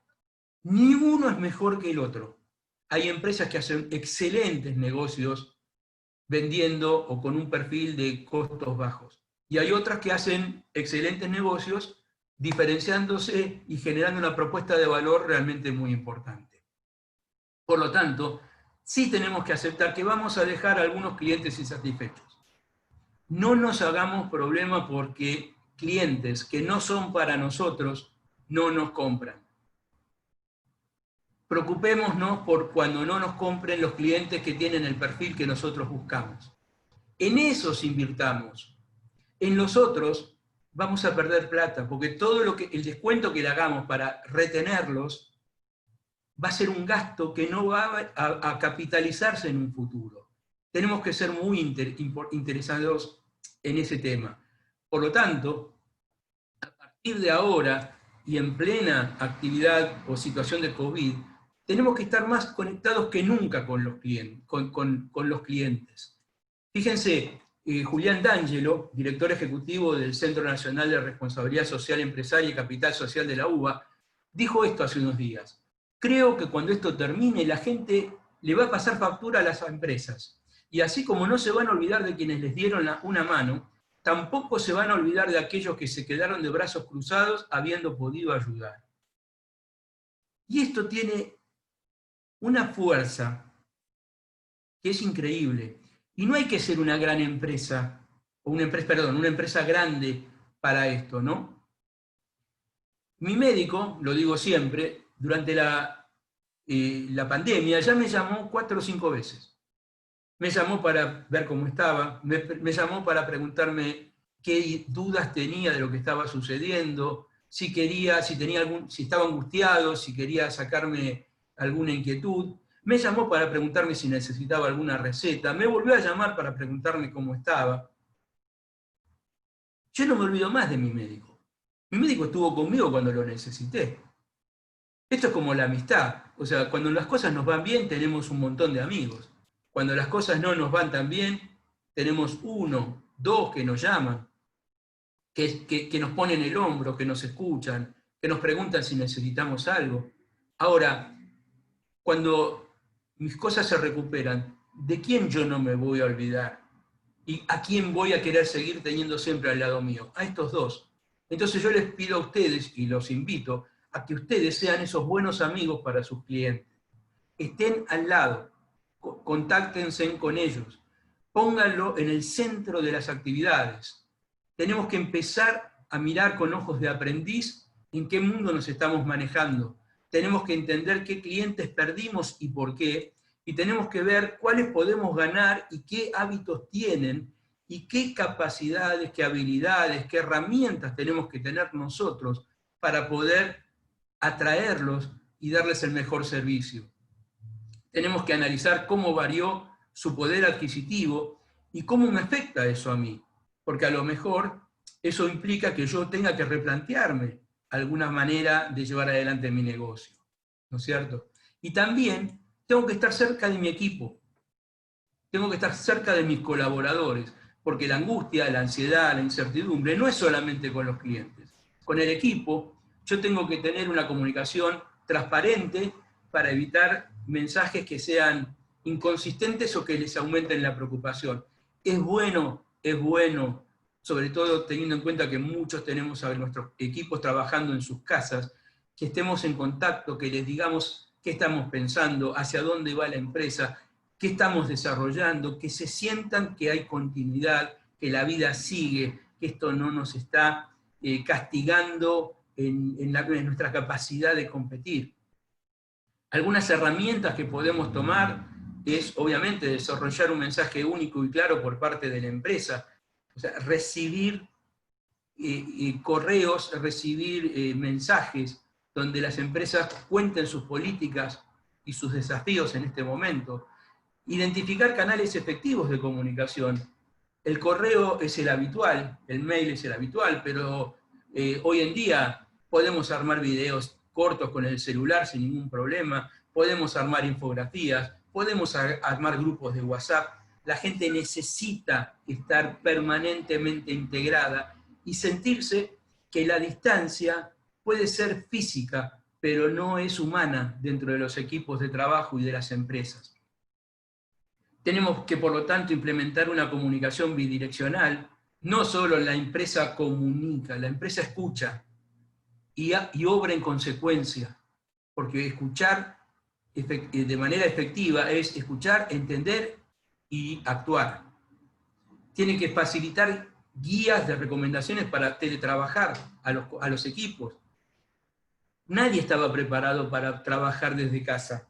Ni uno es mejor que el otro. Hay empresas que hacen excelentes negocios vendiendo o con un perfil de costos bajos. Y hay otras que hacen excelentes negocios diferenciándose y generando una propuesta de valor realmente muy importante. Por lo tanto, sí tenemos que aceptar que vamos a dejar a algunos clientes insatisfechos. No nos hagamos problema porque clientes que no son para nosotros no nos compran. Preocupémonos por cuando no nos compren los clientes que tienen el perfil que nosotros buscamos. En esos invirtamos. En los otros vamos a perder plata, porque el descuento que le hagamos para retenerlos va a ser un gasto que no va a capitalizarse en un futuro. Tenemos que ser muy interesados en ese tema. Por lo tanto, a partir de ahora y en plena actividad o situación de COVID, tenemos que estar más conectados que nunca con los clientes. Fíjense, Julián D'Angelo, director ejecutivo del Centro Nacional de Responsabilidad Social Empresaria y Capital Social de la UBA, dijo esto hace unos días. Creo que cuando esto termine, la gente le va a pasar factura a las empresas. Y así como no se van a olvidar de quienes les dieron una mano, tampoco se van a olvidar de aquellos que se quedaron de brazos cruzados habiendo podido ayudar. Y esto tiene una fuerza que es increíble. Y no hay que ser una gran empresa, o una empresa grande para esto, ¿no? Mi médico, lo digo siempre, durante la pandemia ya me llamó 4 o 5 veces. Me llamó para ver cómo estaba, me llamó para preguntarme qué dudas tenía de lo que estaba sucediendo, si estaba angustiado, si quería sacarme alguna inquietud. Me llamó para preguntarme si necesitaba alguna receta. Me volvió a llamar para preguntarme cómo estaba. Yo no me olvido más de mi médico. Mi médico estuvo conmigo cuando lo necesité. Esto es como la amistad. O sea, cuando las cosas nos van bien, tenemos un montón de amigos. Cuando las cosas no nos van tan bien, tenemos 1, 2 que nos llaman, que nos ponen el hombro, que nos escuchan, que nos preguntan si necesitamos algo. Ahora, cuando mis cosas se recuperan, ¿de quién yo no me voy a olvidar? ¿Y a quién voy a querer seguir teniendo siempre al lado mío? A estos dos. Entonces yo les pido a ustedes, y los invito, a que ustedes sean esos buenos amigos para sus clientes. Estén al lado, contáctense con ellos, pónganlo en el centro de las actividades. Tenemos que empezar a mirar con ojos de aprendiz en qué mundo nos estamos manejando. Tenemos que entender qué clientes perdimos y por qué, y tenemos que ver cuáles podemos ganar y qué hábitos tienen, y qué capacidades, qué habilidades, qué herramientas tenemos que tener nosotros para poder atraerlos y darles el mejor servicio. Tenemos que analizar cómo varió su poder adquisitivo y cómo me afecta eso a mí. Porque a lo mejor eso implica que yo tenga que replantearme alguna manera de llevar adelante mi negocio, ¿no es cierto? Y también tengo que estar cerca de mi equipo, tengo que estar cerca de mis colaboradores, porque la angustia, la ansiedad, la incertidumbre no es solamente con los clientes. Con el equipo yo tengo que tener una comunicación transparente para evitar mensajes que sean inconsistentes o que les aumenten la preocupación. Es bueno, sobre todo teniendo en cuenta que muchos tenemos a nuestros equipos trabajando en sus casas, que estemos en contacto, que les digamos qué estamos pensando, hacia dónde va la empresa, qué estamos desarrollando, que se sientan que hay continuidad, que la vida sigue, que esto no nos está castigando en nuestra capacidad de competir. Algunas herramientas que podemos tomar es, obviamente, desarrollar un mensaje único y claro por parte de la empresa, o sea, recibir correos, recibir mensajes donde las empresas cuenten sus políticas y sus desafíos en este momento. Identificar canales efectivos de comunicación. El correo es el habitual, el mail es el habitual, pero hoy en día podemos armar videos cortos con el celular sin ningún problema, podemos armar infografías, podemos armar grupos de WhatsApp. La gente necesita estar permanentemente integrada y sentirse que la distancia puede ser física, pero no es humana dentro de los equipos de trabajo y de las empresas. Tenemos que, por lo tanto, implementar una comunicación bidireccional. No solo la empresa comunica, la empresa escucha y obra en consecuencia, porque escuchar de manera efectiva es escuchar, entender y actuar. Tiene que facilitar guías de recomendaciones para teletrabajar a los equipos. Nadie estaba preparado para trabajar desde casa.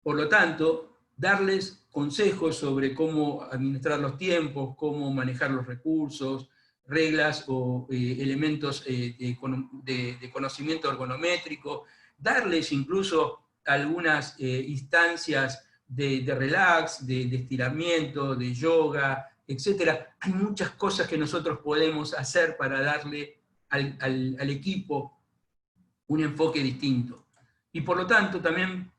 Por lo tanto, darles consejos sobre cómo administrar los tiempos, cómo manejar los recursos, reglas o elementos de conocimiento ergonométrico, darles incluso algunas instancias de relax, de estiramiento, de yoga, etc. Hay muchas cosas que nosotros podemos hacer para darle al equipo un enfoque distinto. Y por lo tanto también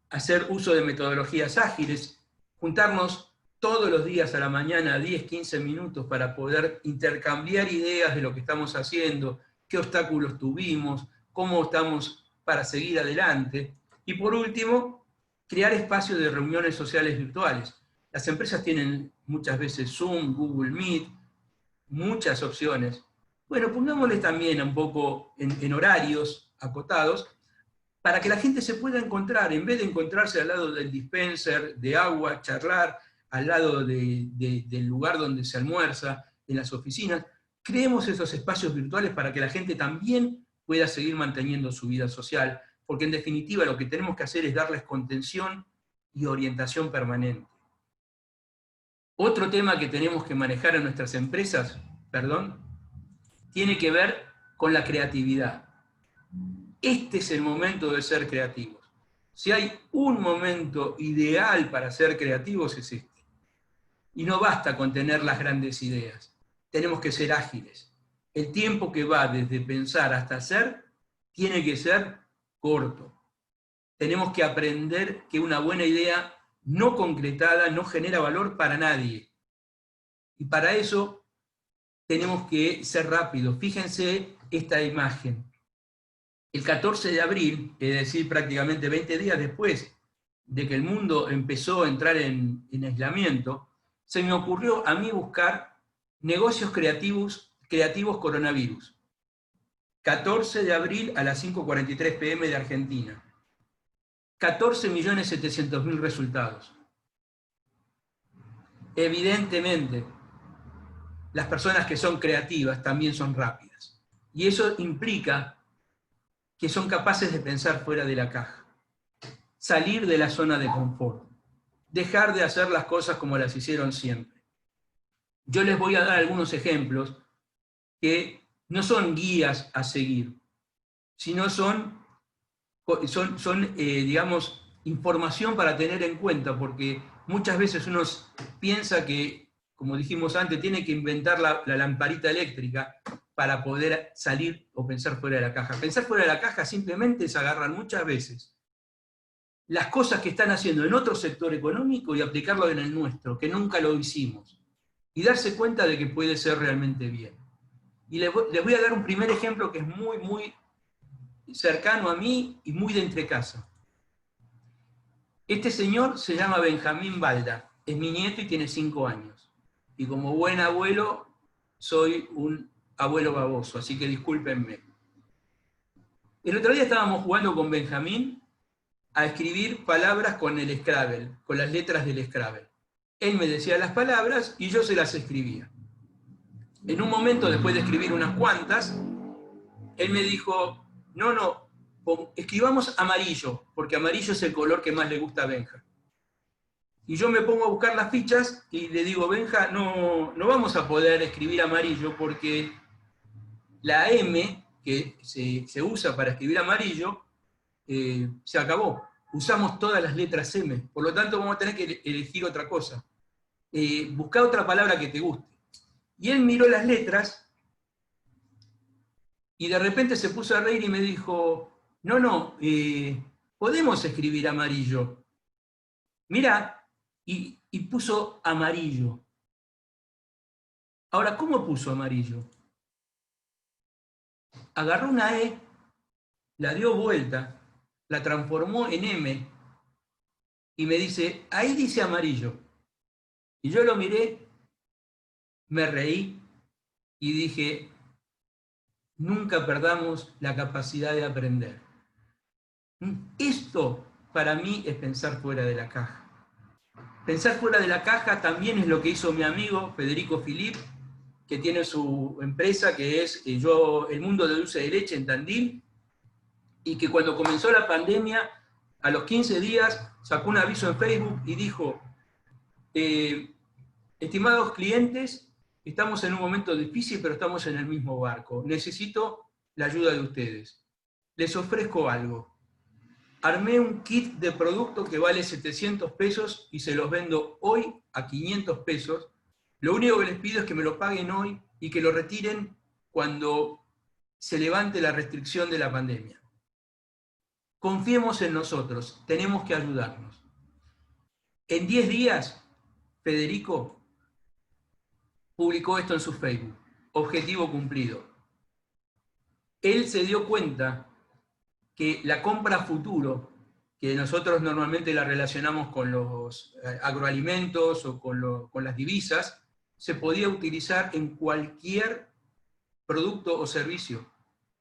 hacer uso de metodologías ágiles, juntarnos todos los días a la mañana 10, 15 minutos para poder intercambiar ideas de lo que estamos haciendo, qué obstáculos tuvimos, cómo estamos para seguir adelante. Y por último, crear espacios de reuniones sociales virtuales. Las empresas tienen muchas veces Zoom, Google Meet, muchas opciones. Bueno, pongámosle también un poco en horarios acotados, para que la gente se pueda encontrar, en vez de encontrarse al lado del dispenser de agua, charlar, al lado del lugar donde se almuerza, en las oficinas, creemos esos espacios virtuales para que la gente también pueda seguir manteniendo su vida social, porque en definitiva lo que tenemos que hacer es darles contención y orientación permanente. Otro tema que tenemos que manejar en nuestras empresas, tiene que ver con la creatividad. Este es el momento de ser creativos. Si hay un momento ideal para ser creativos es este. Y no basta con tener las grandes ideas. Tenemos que ser ágiles. El tiempo que va desde pensar hasta hacer tiene que ser corto. Tenemos que aprender que una buena idea no concretada no genera valor para nadie. Y para eso tenemos que ser rápidos. Fíjense esta imagen. El 14 de abril, es decir, prácticamente 20 días después de que el mundo empezó a entrar en aislamiento, se me ocurrió a mí buscar negocios creativos coronavirus. 14 de abril a las 5:43 p.m. de Argentina. 14.700.000 resultados. Evidentemente, las personas que son creativas también son rápidas. Y eso implica que son capaces de pensar fuera de la caja, salir de la zona de confort, dejar de hacer las cosas como las hicieron siempre. Yo les voy a dar algunos ejemplos que no son guías a seguir, sino son digamos, información para tener en cuenta, porque muchas veces uno piensa que como dijimos antes, tiene que inventar la lamparita eléctrica para poder salir o pensar fuera de la caja. Pensar fuera de la caja simplemente es agarrar muchas veces las cosas que están haciendo en otro sector económico y aplicarlo en el nuestro, que nunca lo hicimos, y darse cuenta de que puede ser realmente bien. Y les voy a dar un primer ejemplo que es muy, muy cercano a mí y muy de entrecasa. Este señor se llama Benjamín Balda, es mi nieto y tiene 5 años. Y como buen abuelo, soy un abuelo baboso, así que discúlpenme. El otro día estábamos jugando con Benjamín a escribir palabras con el Scrabble, con las letras del Scrabble. Él me decía las palabras y yo se las escribía. En un momento, después de escribir unas cuantas, él me dijo, no, escribamos amarillo, porque amarillo es el color que más le gusta a Benja. Y yo me pongo a buscar las fichas y le digo, Benja, no vamos a poder escribir amarillo porque la M que se usa para escribir amarillo se acabó. Usamos todas las letras M, por lo tanto vamos a tener que elegir otra cosa. Busca otra palabra que te guste. Y él miró las letras y de repente se puso a reír y me dijo, no, podemos escribir amarillo. Mirá, y puso amarillo. Ahora, ¿cómo puso amarillo? Agarró una E, la dio vuelta, la transformó en M y me dice, ahí dice amarillo. Y yo lo miré, me reí y dije, nunca perdamos la capacidad de aprender. Esto para mí es pensar fuera de la caja. Pensar fuera de la caja también es lo que hizo mi amigo Federico Filip, que tiene su empresa que es El Mundo de Dulce de Leche en Tandil, y que cuando comenzó la pandemia, a los 15 días sacó un aviso en Facebook y dijo, estimados clientes, estamos en un momento difícil, pero estamos en el mismo barco. Necesito la ayuda de ustedes. Les ofrezco algo. Armé un kit de producto que vale 700 pesos y se los vendo hoy a 500 pesos. Lo único que les pido es que me lo paguen hoy y que lo retiren cuando se levante la restricción de la pandemia. Confiemos en nosotros, tenemos que ayudarnos. En 10 días, Federico publicó esto en su Facebook. Objetivo cumplido. Él se dio cuenta que la compra futuro, que nosotros normalmente la relacionamos con los agroalimentos o con las divisas, se podía utilizar en cualquier producto o servicio.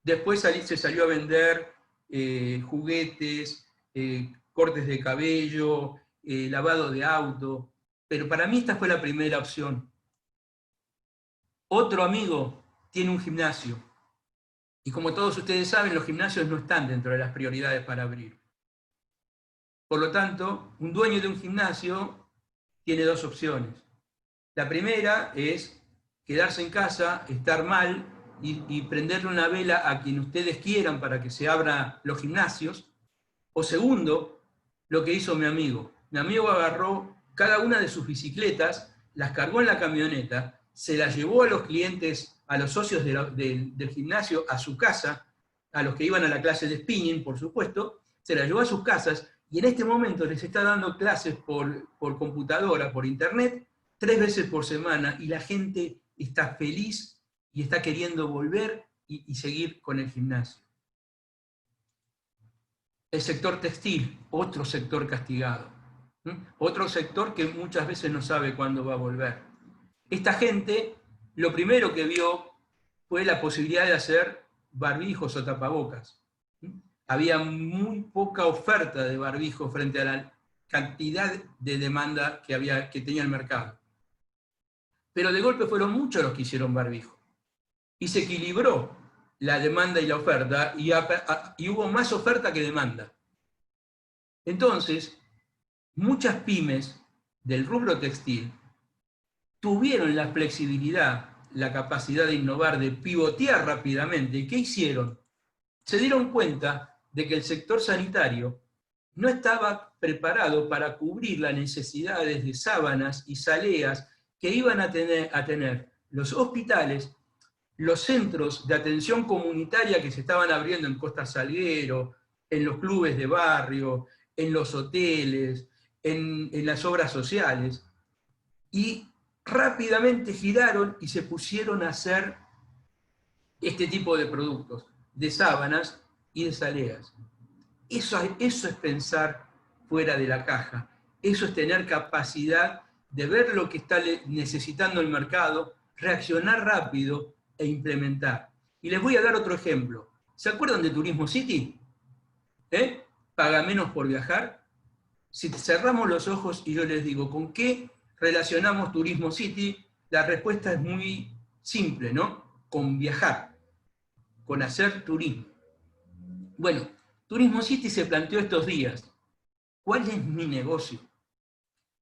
Después se salió a vender juguetes, cortes de cabello, lavado de auto, pero para mí esta fue la primera opción. Otro amigo tiene un gimnasio, y como todos ustedes saben, los gimnasios no están dentro de las prioridades para abrir. Por lo tanto, un dueño de un gimnasio tiene 2 opciones. La primera es quedarse en casa, estar mal y prenderle una vela a quien ustedes quieran para que se abran los gimnasios. O segundo, lo que hizo mi amigo. Mi amigo agarró cada una de sus bicicletas, las cargó en la camioneta, se las llevó a los clientes, a los socios del gimnasio, a su casa, a los que iban a la clase de spinning, por supuesto, se las llevó a sus casas y en este momento les está dando clases por computadora, por internet, 3 veces por semana y la gente está feliz y está queriendo volver y seguir con el gimnasio. El sector textil, otro sector castigado. Otro sector que muchas veces no sabe cuándo va a volver. Esta gente, lo primero que vio fue la posibilidad de hacer barbijos o tapabocas. Había muy poca oferta de barbijos frente a la cantidad de demanda que tenía el mercado. Pero de golpe fueron muchos los que hicieron barbijo. Y se equilibró la demanda y la oferta, y hubo más oferta que demanda. Entonces, muchas pymes del rubro textil tuvieron la flexibilidad, la capacidad de innovar, de pivotear rápidamente. ¿Y qué hicieron? Se dieron cuenta de que el sector sanitario no estaba preparado para cubrir las necesidades de sábanas y zaleas que iban a tener los hospitales, los centros de atención comunitaria que se estaban abriendo en Costa Salguero, en los clubes de barrio, en los hoteles, en las obras sociales, y rápidamente giraron y se pusieron a hacer este tipo de productos, de sábanas y de saleas. Eso es pensar fuera de la caja, eso es tener capacidad de ver lo que está necesitando el mercado, reaccionar rápido e implementar. Y les voy a dar otro ejemplo. ¿Se acuerdan de Turismo City? ¿Paga menos por viajar? Si cerramos los ojos y yo les digo, ¿con qué relacionamos Turismo City? La respuesta es muy simple, ¿no? Con viajar, con hacer turismo. Bueno, Turismo City se planteó estos días, ¿cuál es mi negocio?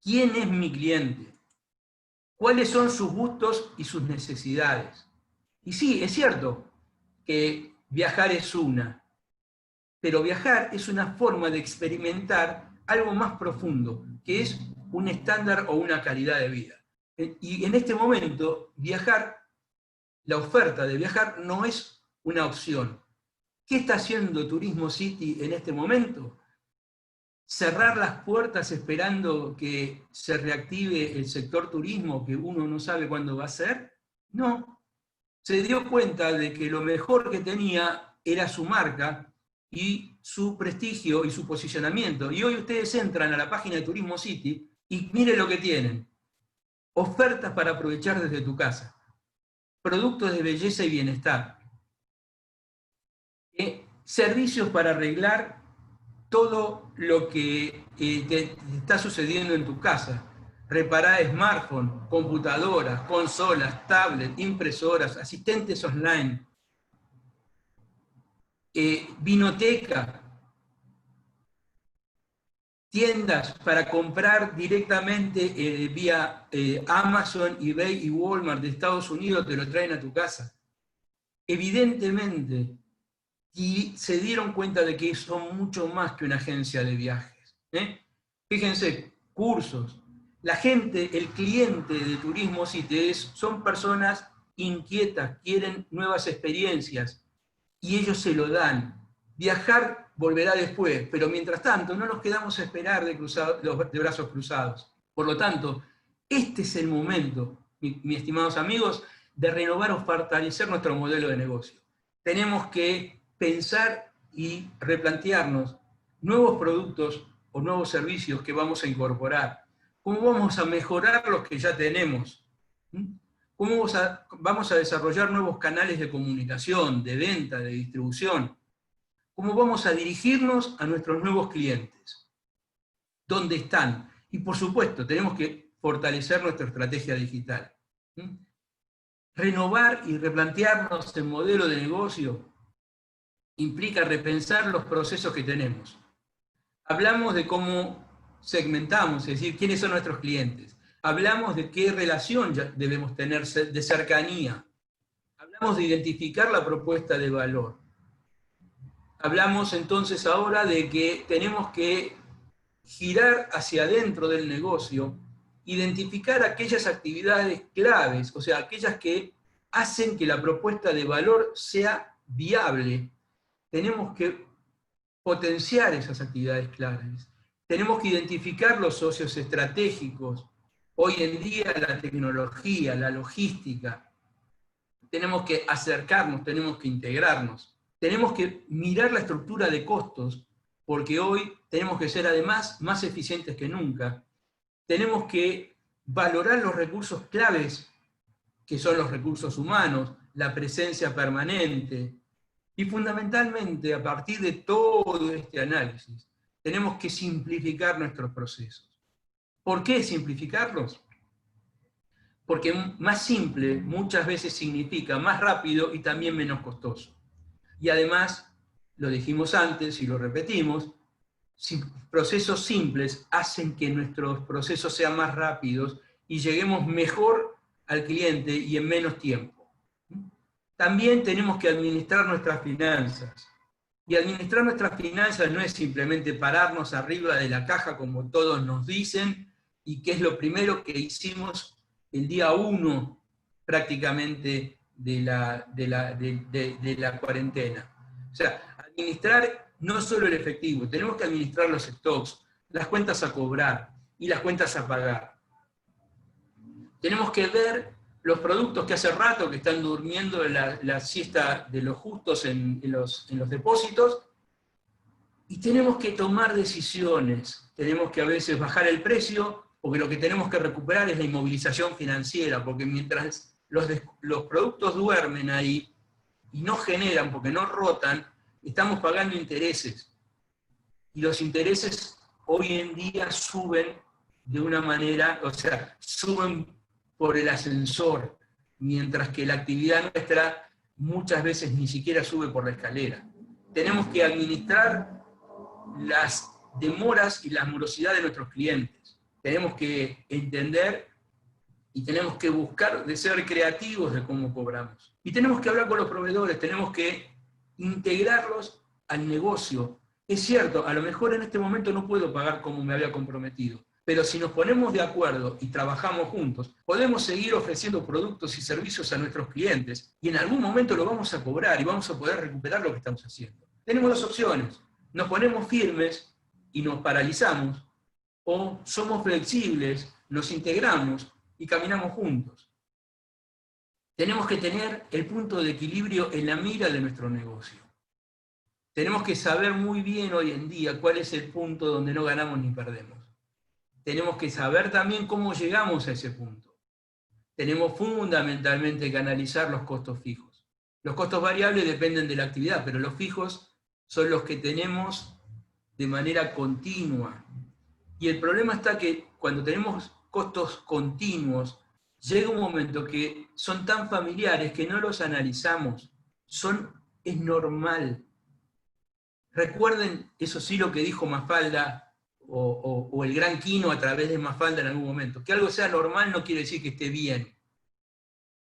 ¿Quién es mi cliente? ¿Cuáles son sus gustos y sus necesidades? Y sí, es cierto que viajar es una, pero viajar es una forma de experimentar algo más profundo, que es un estándar o una calidad de vida. Y en este momento, viajar, la oferta de viajar no es una opción. ¿Qué está haciendo Turismo City en este momento? ¿Cerrar las puertas esperando que se reactive el sector turismo que uno no sabe cuándo va a ser? No. Se dio cuenta de que lo mejor que tenía era su marca y su prestigio y su posicionamiento. Y hoy ustedes entran a la página de Turismo City y miren lo que tienen. Ofertas para aprovechar desde tu casa. Productos de belleza y bienestar. Servicios para arreglar todo lo que te está sucediendo en tu casa. Reparar smartphones, computadoras, consolas, tablets, impresoras, asistentes online, vinoteca, tiendas para comprar directamente vía Amazon, eBay y Walmart de Estados Unidos, te lo traen a tu casa. Evidentemente, y se dieron cuenta de que son mucho más que una agencia de viajes. Fíjense, cursos. La gente, el cliente de Turismo City son personas inquietas, quieren nuevas experiencias y ellos se lo dan. Viajar volverá después, pero mientras tanto no nos quedamos a esperar de brazos cruzados. Por lo tanto, este es el momento, mis estimados amigos, de renovar o fortalecer nuestro modelo de negocio. Tenemos que pensar y replantearnos nuevos productos o nuevos servicios que vamos a incorporar. ¿Cómo vamos a mejorar los que ya tenemos? ¿Cómo vamos a desarrollar nuevos canales de comunicación, de venta, de distribución? ¿Cómo vamos a dirigirnos a nuestros nuevos clientes? ¿Dónde están? Y por supuesto, tenemos que fortalecer nuestra estrategia digital. Renovar y replantearnos el modelo de negocio implica repensar los procesos que tenemos. Hablamos de cómo segmentamos, es decir, quiénes son nuestros clientes. Hablamos de qué relación debemos tener de cercanía. Hablamos de identificar la propuesta de valor. Hablamos entonces ahora de que tenemos que girar hacia adentro del negocio, identificar aquellas actividades claves, o sea, aquellas que hacen que la propuesta de valor sea viable. Tenemos que potenciar esas actividades claves. Tenemos que identificar los socios estratégicos. Hoy en día la tecnología, la logística. Tenemos que acercarnos, tenemos que integrarnos. Tenemos que mirar la estructura de costos, porque hoy tenemos que ser además más eficientes que nunca. Tenemos que valorar los recursos claves, que son los recursos humanos, la presencia permanente. Y fundamentalmente, a partir de todo este análisis, tenemos que simplificar nuestros procesos. ¿Por qué simplificarlos? Porque más simple muchas veces significa más rápido y también menos costoso. Y además, lo dijimos antes y lo repetimos, procesos simples hacen que nuestros procesos sean más rápidos y lleguemos mejor al cliente y en menos tiempo. También tenemos que administrar nuestras finanzas. Y administrar nuestras finanzas no es simplemente pararnos arriba de la caja como todos nos dicen y que es lo primero que hicimos el día 1 prácticamente de la cuarentena. O sea, administrar no solo el efectivo, tenemos que administrar los stocks, las cuentas a cobrar y las cuentas a pagar. Tenemos que ver los productos que hace rato que están durmiendo la siesta de los justos en los depósitos, y tenemos que tomar decisiones. Tenemos que a veces bajar el precio, porque lo que tenemos que recuperar es la inmovilización financiera, porque mientras los productos duermen ahí y no generan, porque no rotan, estamos pagando intereses. Y los intereses hoy en día suben de una manera, o sea, suben por el ascensor, mientras que la actividad nuestra muchas veces ni siquiera sube por la escalera. Tenemos que administrar las demoras y la morosidad de nuestros clientes. Tenemos que entender y tenemos que buscar de ser creativos de cómo cobramos. Y tenemos que hablar con los proveedores, tenemos que integrarlos al negocio. Es cierto, a lo mejor en este momento no puedo pagar como me había comprometido, pero si nos ponemos de acuerdo y trabajamos juntos, podemos seguir ofreciendo productos y servicios a nuestros clientes y en algún momento lo vamos a cobrar y vamos a poder recuperar lo que estamos haciendo. Tenemos dos opciones: nos ponemos firmes y nos paralizamos, o somos flexibles, nos integramos y caminamos juntos. Tenemos que tener el punto de equilibrio en la mira de nuestro negocio. Tenemos que saber muy bien hoy en día cuál es el punto donde no ganamos ni perdemos. Tenemos que saber también cómo llegamos a ese punto. Tenemos fundamentalmente que analizar los costos fijos. Los costos variables dependen de la actividad, pero los fijos son los que tenemos de manera continua. Y el problema está que cuando tenemos costos continuos, llega un momento que son tan familiares que no los analizamos. Es normal. Recuerden, eso sí, lo que dijo Mafalda o el gran Quino a través de Mafalda en algún momento. Que algo sea normal no quiere decir que esté bien.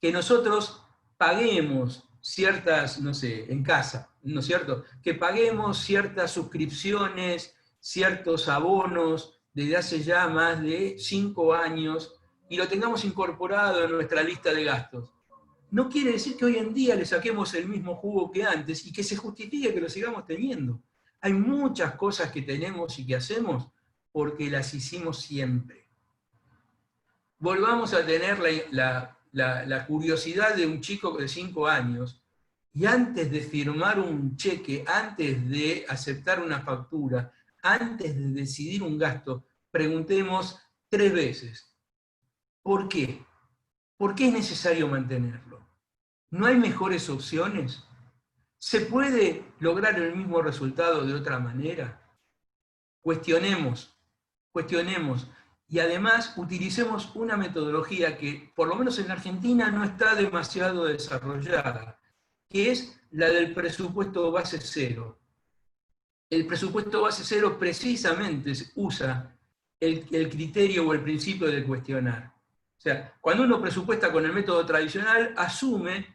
Que nosotros paguemos ciertas, no sé, en casa, ¿no es cierto? Que paguemos ciertas suscripciones, ciertos abonos desde hace ya más de 5 años y lo tengamos incorporado en nuestra lista de gastos. No quiere decir que hoy en día le saquemos el mismo jugo que antes y que se justifique que lo sigamos teniendo. Hay muchas cosas que tenemos y que hacemos porque las hicimos siempre. Volvamos a tener la curiosidad de un chico de 5 años y antes de firmar un cheque, antes de aceptar una factura, antes de decidir un gasto, preguntemos 3 veces. ¿Por qué? ¿Por qué es necesario mantenerlo? ¿No hay mejores opciones? ¿Se puede lograr el mismo resultado de otra manera? Cuestionemos. Y además utilicemos una metodología que, por lo menos en Argentina, no está demasiado desarrollada, que es la del presupuesto base cero. El presupuesto base cero precisamente usa el criterio o el principio de cuestionar. O sea, cuando uno presupuesta con el método tradicional, asume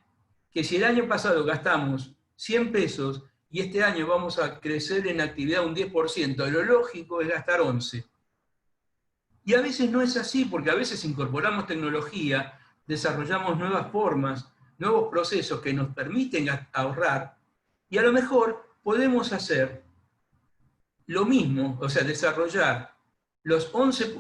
que si el año pasado gastamos 100 pesos y este año vamos a crecer en actividad un 10%, lo lógico es gastar 11. Y a veces no es así, porque a veces incorporamos tecnología, desarrollamos nuevas formas, nuevos procesos que nos permiten ahorrar, y a lo mejor podemos hacer lo mismo, o sea, desarrollar los 11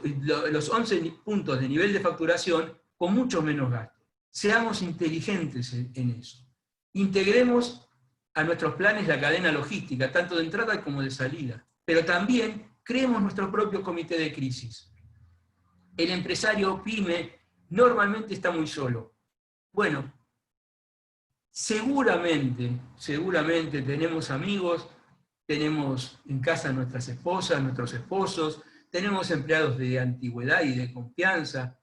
puntos de nivel de facturación con mucho menos gasto. Seamos inteligentes en eso. Integremos a nuestros planes la cadena logística, tanto de entrada como de salida, pero también creemos nuestro propio comité de crisis. El empresario pyme normalmente está muy solo. Bueno, seguramente tenemos amigos, tenemos en casa nuestras esposas, nuestros esposos, tenemos empleados de antigüedad y de confianza.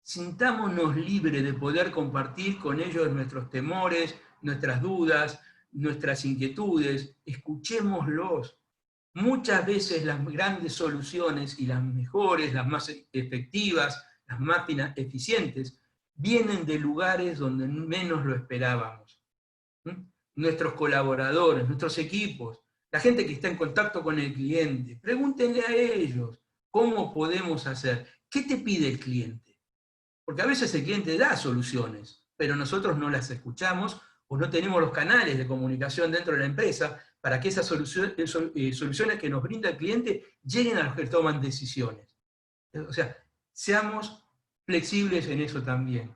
Sintámonos libres de poder compartir con ellos nuestros temores, nuestras dudas, nuestras inquietudes, escuchémoslos. Muchas veces las grandes soluciones y las mejores, las más efectivas, las más eficientes, vienen de lugares donde menos lo esperábamos. Nuestros colaboradores, nuestros equipos, la gente que está en contacto con el cliente, pregúntenle a ellos, ¿cómo podemos hacer? ¿Qué te pide el cliente? Porque a veces el cliente da soluciones, pero nosotros no las escuchamos o no tenemos los canales de comunicación dentro de la empresa para que esas soluciones que nos brinda el cliente lleguen a los que toman decisiones. O sea, seamos flexibles en eso también.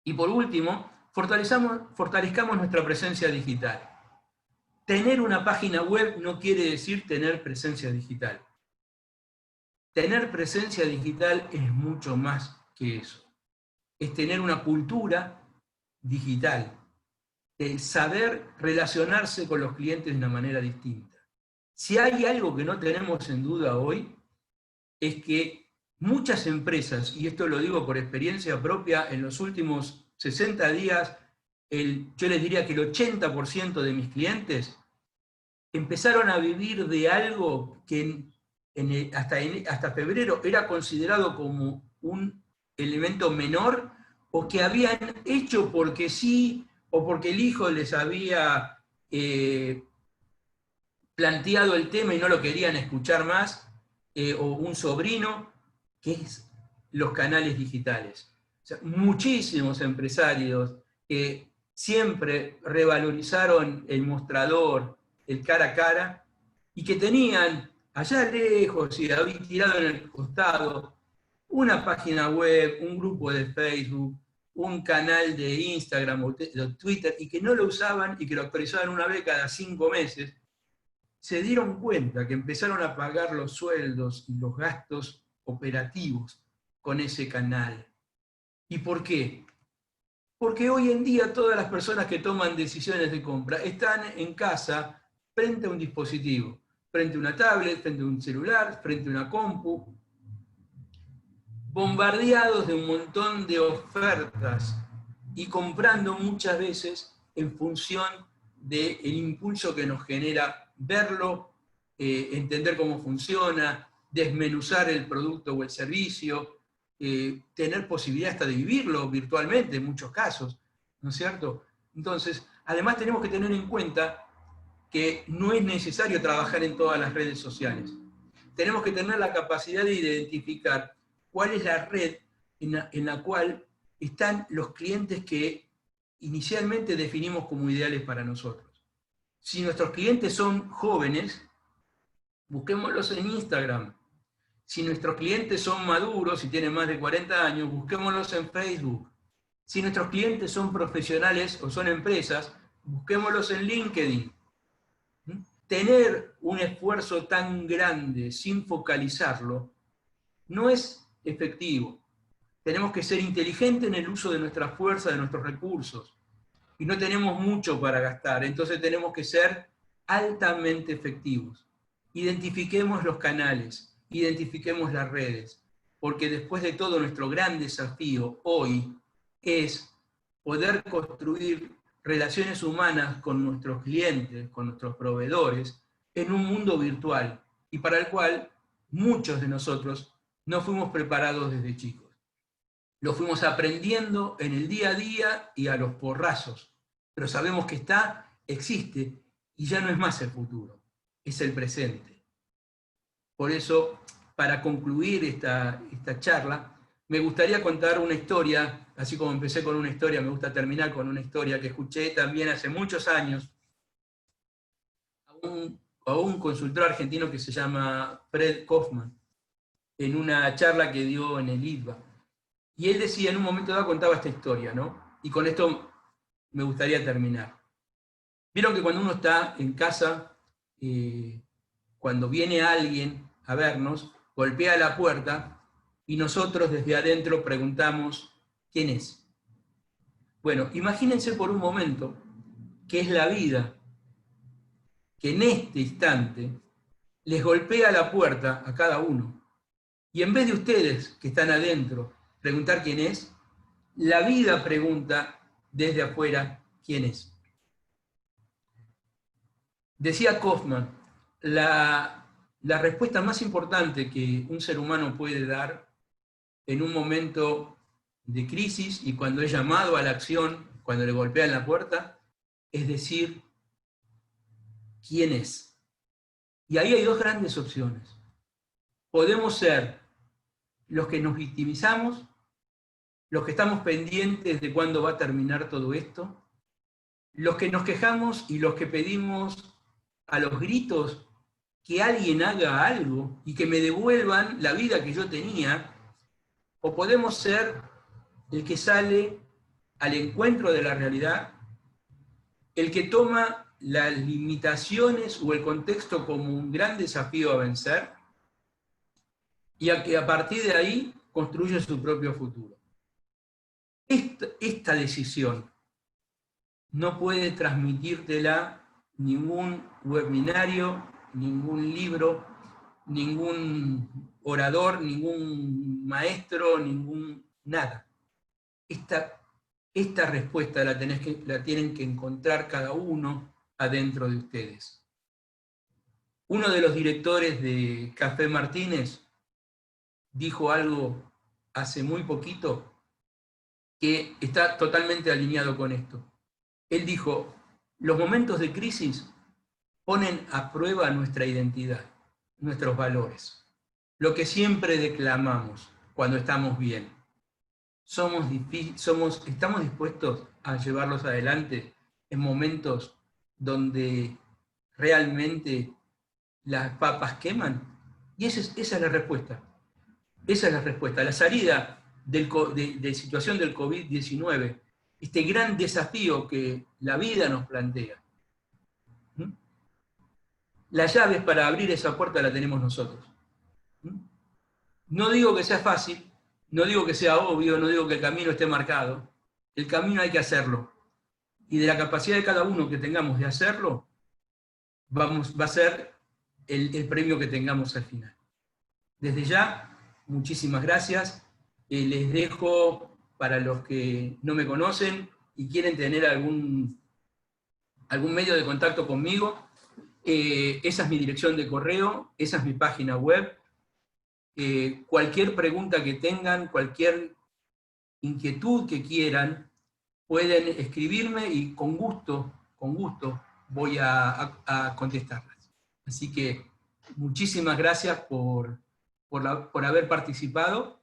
Y por último, fortalezcamos nuestra presencia digital. Tener una página web no quiere decir tener presencia digital. Tener presencia digital es mucho más que eso. Es tener una cultura digital, el saber relacionarse con los clientes de una manera distinta. Si hay algo que no tenemos en duda hoy, es que muchas empresas, y esto lo digo por experiencia propia, en los últimos 60 días, yo les diría que el 80% de mis clientes empezaron a vivir de algo que hasta febrero era considerado como un elemento menor, o que habían hecho porque sí, o porque el hijo les había planteado el tema y no lo querían escuchar más, o un sobrino, que es los canales digitales. O sea, muchísimos empresarios que siempre revalorizaron el mostrador, el cara a cara, y que tenían allá lejos y habían tirado en el costado una página web, un grupo de Facebook, un canal de Instagram o de Twitter, y que no lo usaban y que lo actualizaban una vez cada 5 meses, se dieron cuenta que empezaron a pagar los sueldos y los gastos operativos con ese canal. ¿Y por qué? Porque hoy en día todas las personas que toman decisiones de compra están en casa frente a un dispositivo, frente a una tablet, frente a un celular, frente a una compu, bombardeados de un montón de ofertas y comprando muchas veces en función del impulso que nos genera verlo, entender cómo funciona, desmenuzar el producto o el servicio, tener posibilidad hasta de vivirlo virtualmente en muchos casos, ¿no es cierto? Entonces, además tenemos que tener en cuenta que no es necesario trabajar en todas las redes sociales. Tenemos que tener la capacidad de identificar cuál es la red en la cual están los clientes que inicialmente definimos como ideales para nosotros. Si nuestros clientes son jóvenes, busquémoslos en Instagram. Si nuestros clientes son maduros y tienen más de 40 años, busquémoslos en Facebook. Si nuestros clientes son profesionales o son empresas, busquémoslos en LinkedIn. Tener un esfuerzo tan grande sin focalizarlo no es efectivo. Tenemos que ser inteligentes en el uso de nuestra fuerza, de nuestros recursos. Y no tenemos mucho para gastar, entonces tenemos que ser altamente efectivos. Identifiquemos los canales, identifiquemos las redes, porque después de todo nuestro gran desafío hoy es poder construir relaciones humanas con nuestros clientes, con nuestros proveedores, en un mundo virtual, y para el cual muchos de nosotros no fuimos preparados desde chicos. Lo fuimos aprendiendo en el día a día y a los porrazos, pero sabemos que está, existe, y ya no es más el futuro, es el presente. Por eso, para concluir esta charla, me gustaría contar una historia, así como empecé con una historia, me gusta terminar con una historia que escuché también hace muchos años a un consultor argentino que se llama Fred Kaufman, en una charla que dio en el ITBA. Y él decía, en un momento dado contaba esta historia, ¿no? Y con esto me gustaría terminar. Vieron que cuando uno está en casa, cuando viene alguien a vernos, golpea la puerta y nosotros desde adentro preguntamos, ¿quién es? Bueno, imagínense por un momento que es la vida que en este instante les golpea la puerta a cada uno. Y en vez de ustedes que están adentro preguntar quién es, la vida pregunta desde afuera quién es. Decía Kaufman, la respuesta más importante que un ser humano puede dar en un momento de crisis y cuando es llamado a la acción, cuando le golpean la puerta, es decir, ¿quién es? Y ahí hay dos grandes opciones. Podemos ser los que nos victimizamos los que estamos pendientes de cuándo va a terminar todo esto, los que nos quejamos y los que pedimos a los gritos que alguien haga algo y que me devuelvan la vida que yo tenía, o podemos ser el que sale al encuentro de la realidad, el que toma las limitaciones o el contexto como un gran desafío a vencer y a que a partir de ahí construye su propio futuro. Esta decisión no puede transmitírtela ningún webinario, ningún libro, ningún orador, ningún maestro, ningún nada. Esta respuesta la tienen que encontrar cada uno adentro de ustedes. Uno de los directores de Café Martínez dijo algo hace muy poquito que está totalmente alineado con esto. Él dijo, los momentos de crisis ponen a prueba nuestra identidad, nuestros valores, lo que siempre declamamos cuando estamos bien. ¿Estamos dispuestos a llevarlos adelante en momentos donde realmente las papas queman? Y esa es la respuesta. Esa es la respuesta. La salida de situación del COVID-19, este gran desafío que la vida nos plantea. Las llaves para abrir esa puerta la tenemos nosotros. No digo que sea fácil, no digo que sea obvio, no digo que el camino esté marcado. El camino hay que hacerlo. Y de la capacidad de cada uno que tengamos de hacerlo, va a ser el premio que tengamos al final. Desde ya, muchísimas gracias. Les dejo, para los que no me conocen y quieren tener algún medio de contacto conmigo, esa es mi dirección de correo, esa es mi página web. Cualquier pregunta que tengan, cualquier inquietud que quieran, pueden escribirme y con gusto voy a contestarlas. Así que muchísimas gracias por haber participado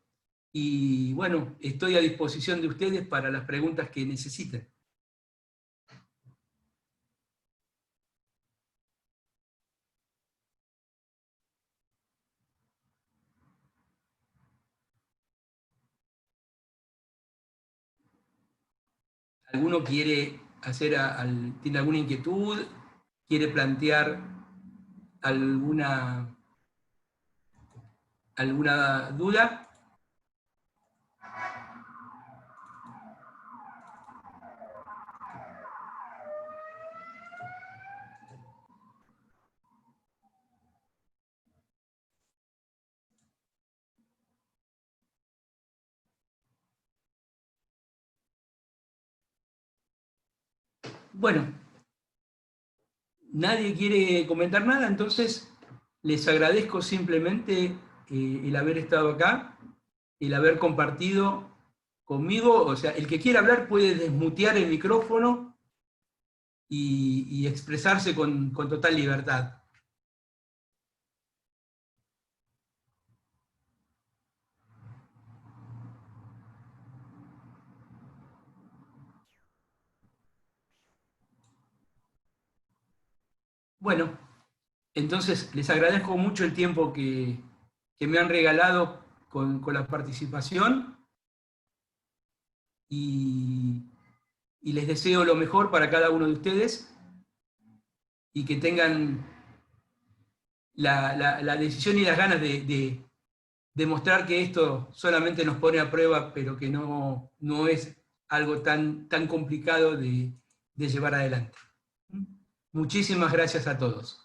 y bueno, estoy a disposición de ustedes para las preguntas que necesiten. ¿Alguno quiere tiene alguna inquietud? ¿Quiere plantear alguna duda? Bueno, nadie quiere comentar nada, entonces les agradezco simplemente el haber estado acá, el haber compartido conmigo. O sea, el que quiera hablar puede desmutear el micrófono y expresarse con total libertad. Bueno, entonces les agradezco mucho el tiempo que me han regalado con la participación y les deseo lo mejor para cada uno de ustedes y que tengan la decisión y las ganas de demostrar que esto solamente nos pone a prueba, pero que no es algo tan complicado de llevar adelante. Muchísimas gracias a todos.